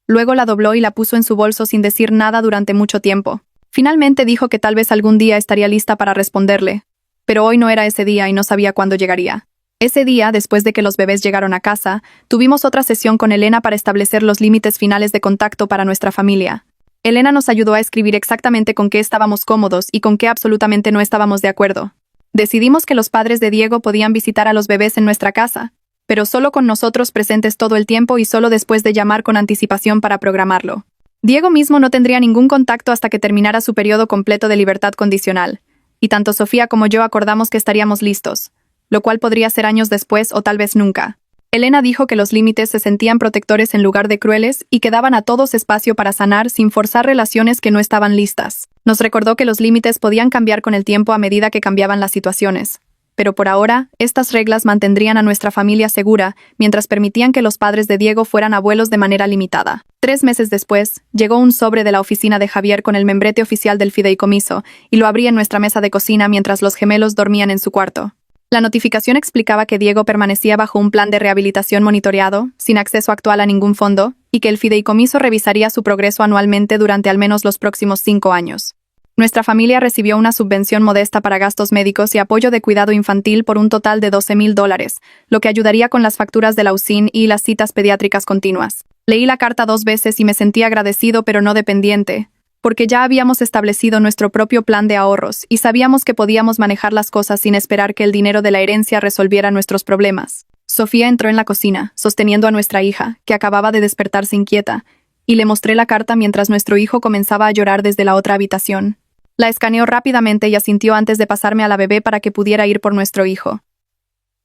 Luego la dobló y la puso en su bolso sin decir nada durante mucho tiempo. Finalmente dijo que tal vez algún día estaría lista para responderle, pero hoy no era ese día y no sabía cuándo llegaría. Ese día, después de que los bebés llegaron a casa, tuvimos otra sesión con Elena para establecer los límites finales de contacto para nuestra familia. Elena nos ayudó a escribir exactamente con qué estábamos cómodos y con qué absolutamente no estábamos de acuerdo. Decidimos que los padres de Diego podían visitar a los bebés en nuestra casa, pero solo con nosotros presentes todo el tiempo y solo después de llamar con anticipación para programarlo. Diego mismo no tendría ningún contacto hasta que terminara su periodo completo de libertad condicional, y tanto Sofía como yo acordamos que estaríamos listos, lo cual podría ser años después o tal vez nunca. Elena dijo que los límites se sentían protectores en lugar de crueles y que daban a todos espacio para sanar sin forzar relaciones que no estaban listas. Nos recordó que los límites podían cambiar con el tiempo a medida que cambiaban las situaciones. Pero por ahora, estas reglas mantendrían a nuestra familia segura mientras permitían que los padres de Diego fueran abuelos de manera limitada. 3 meses después, llegó un sobre de la oficina de Javier con el membrete oficial del fideicomiso y lo abrí en nuestra mesa de cocina mientras los gemelos dormían en su cuarto. La notificación explicaba que Diego permanecía bajo un plan de rehabilitación monitoreado, sin acceso actual a ningún fondo, y que el fideicomiso revisaría su progreso anualmente durante al menos los próximos 5 años. Nuestra familia recibió una subvención modesta para gastos médicos y apoyo de cuidado infantil por un total de $12,000, lo que ayudaría con las facturas de la USIN y las citas pediátricas continuas. Leí la carta 2 veces y me sentí agradecido pero no dependiente, porque ya habíamos establecido nuestro propio plan de ahorros y sabíamos que podíamos manejar las cosas sin esperar que el dinero de la herencia resolviera nuestros problemas. Sofía entró en la cocina, sosteniendo a nuestra hija, que acababa de despertarse inquieta, y le mostré la carta mientras nuestro hijo comenzaba a llorar desde la otra habitación. La escaneó rápidamente y asintió antes de pasarme a la bebé para que pudiera ir por nuestro hijo.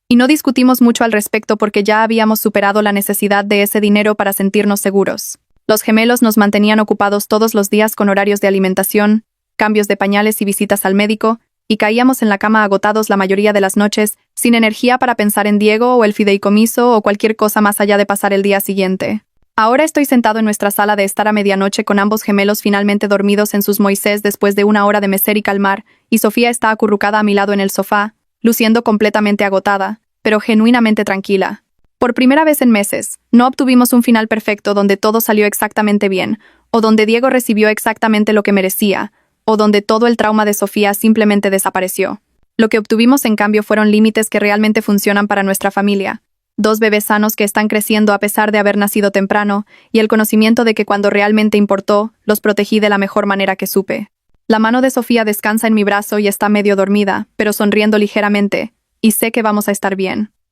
Y no discutimos mucho al respecto porque ya habíamos superado la necesidad de ese dinero para sentirnos seguros. Los gemelos nos mantenían ocupados todos los días con horarios de alimentación, cambios de pañales y visitas al médico, y caíamos en la cama agotados la mayoría de las noches, sin energía para pensar en Diego o el fideicomiso o cualquier cosa más allá de pasar el día siguiente. Ahora estoy sentado en nuestra sala de estar a medianoche con ambos gemelos finalmente dormidos en sus Moisés después de una hora de mecer y calmar, y Sofía está acurrucada a mi lado en el sofá, luciendo completamente agotada, pero genuinamente tranquila. Por primera vez en meses, no obtuvimos un final perfecto donde todo salió exactamente bien, o donde Diego recibió exactamente lo que merecía, o donde todo el trauma de Sofía simplemente desapareció. Lo que obtuvimos en cambio fueron límites que realmente funcionan para nuestra familia. 2 bebés sanos que están creciendo a pesar de haber nacido temprano, y el conocimiento de que cuando realmente importó, los protegí de la mejor manera que supe. La mano de Sofía descansa en mi brazo y está medio dormida, pero sonriendo ligeramente, y sé que vamos a estar bien.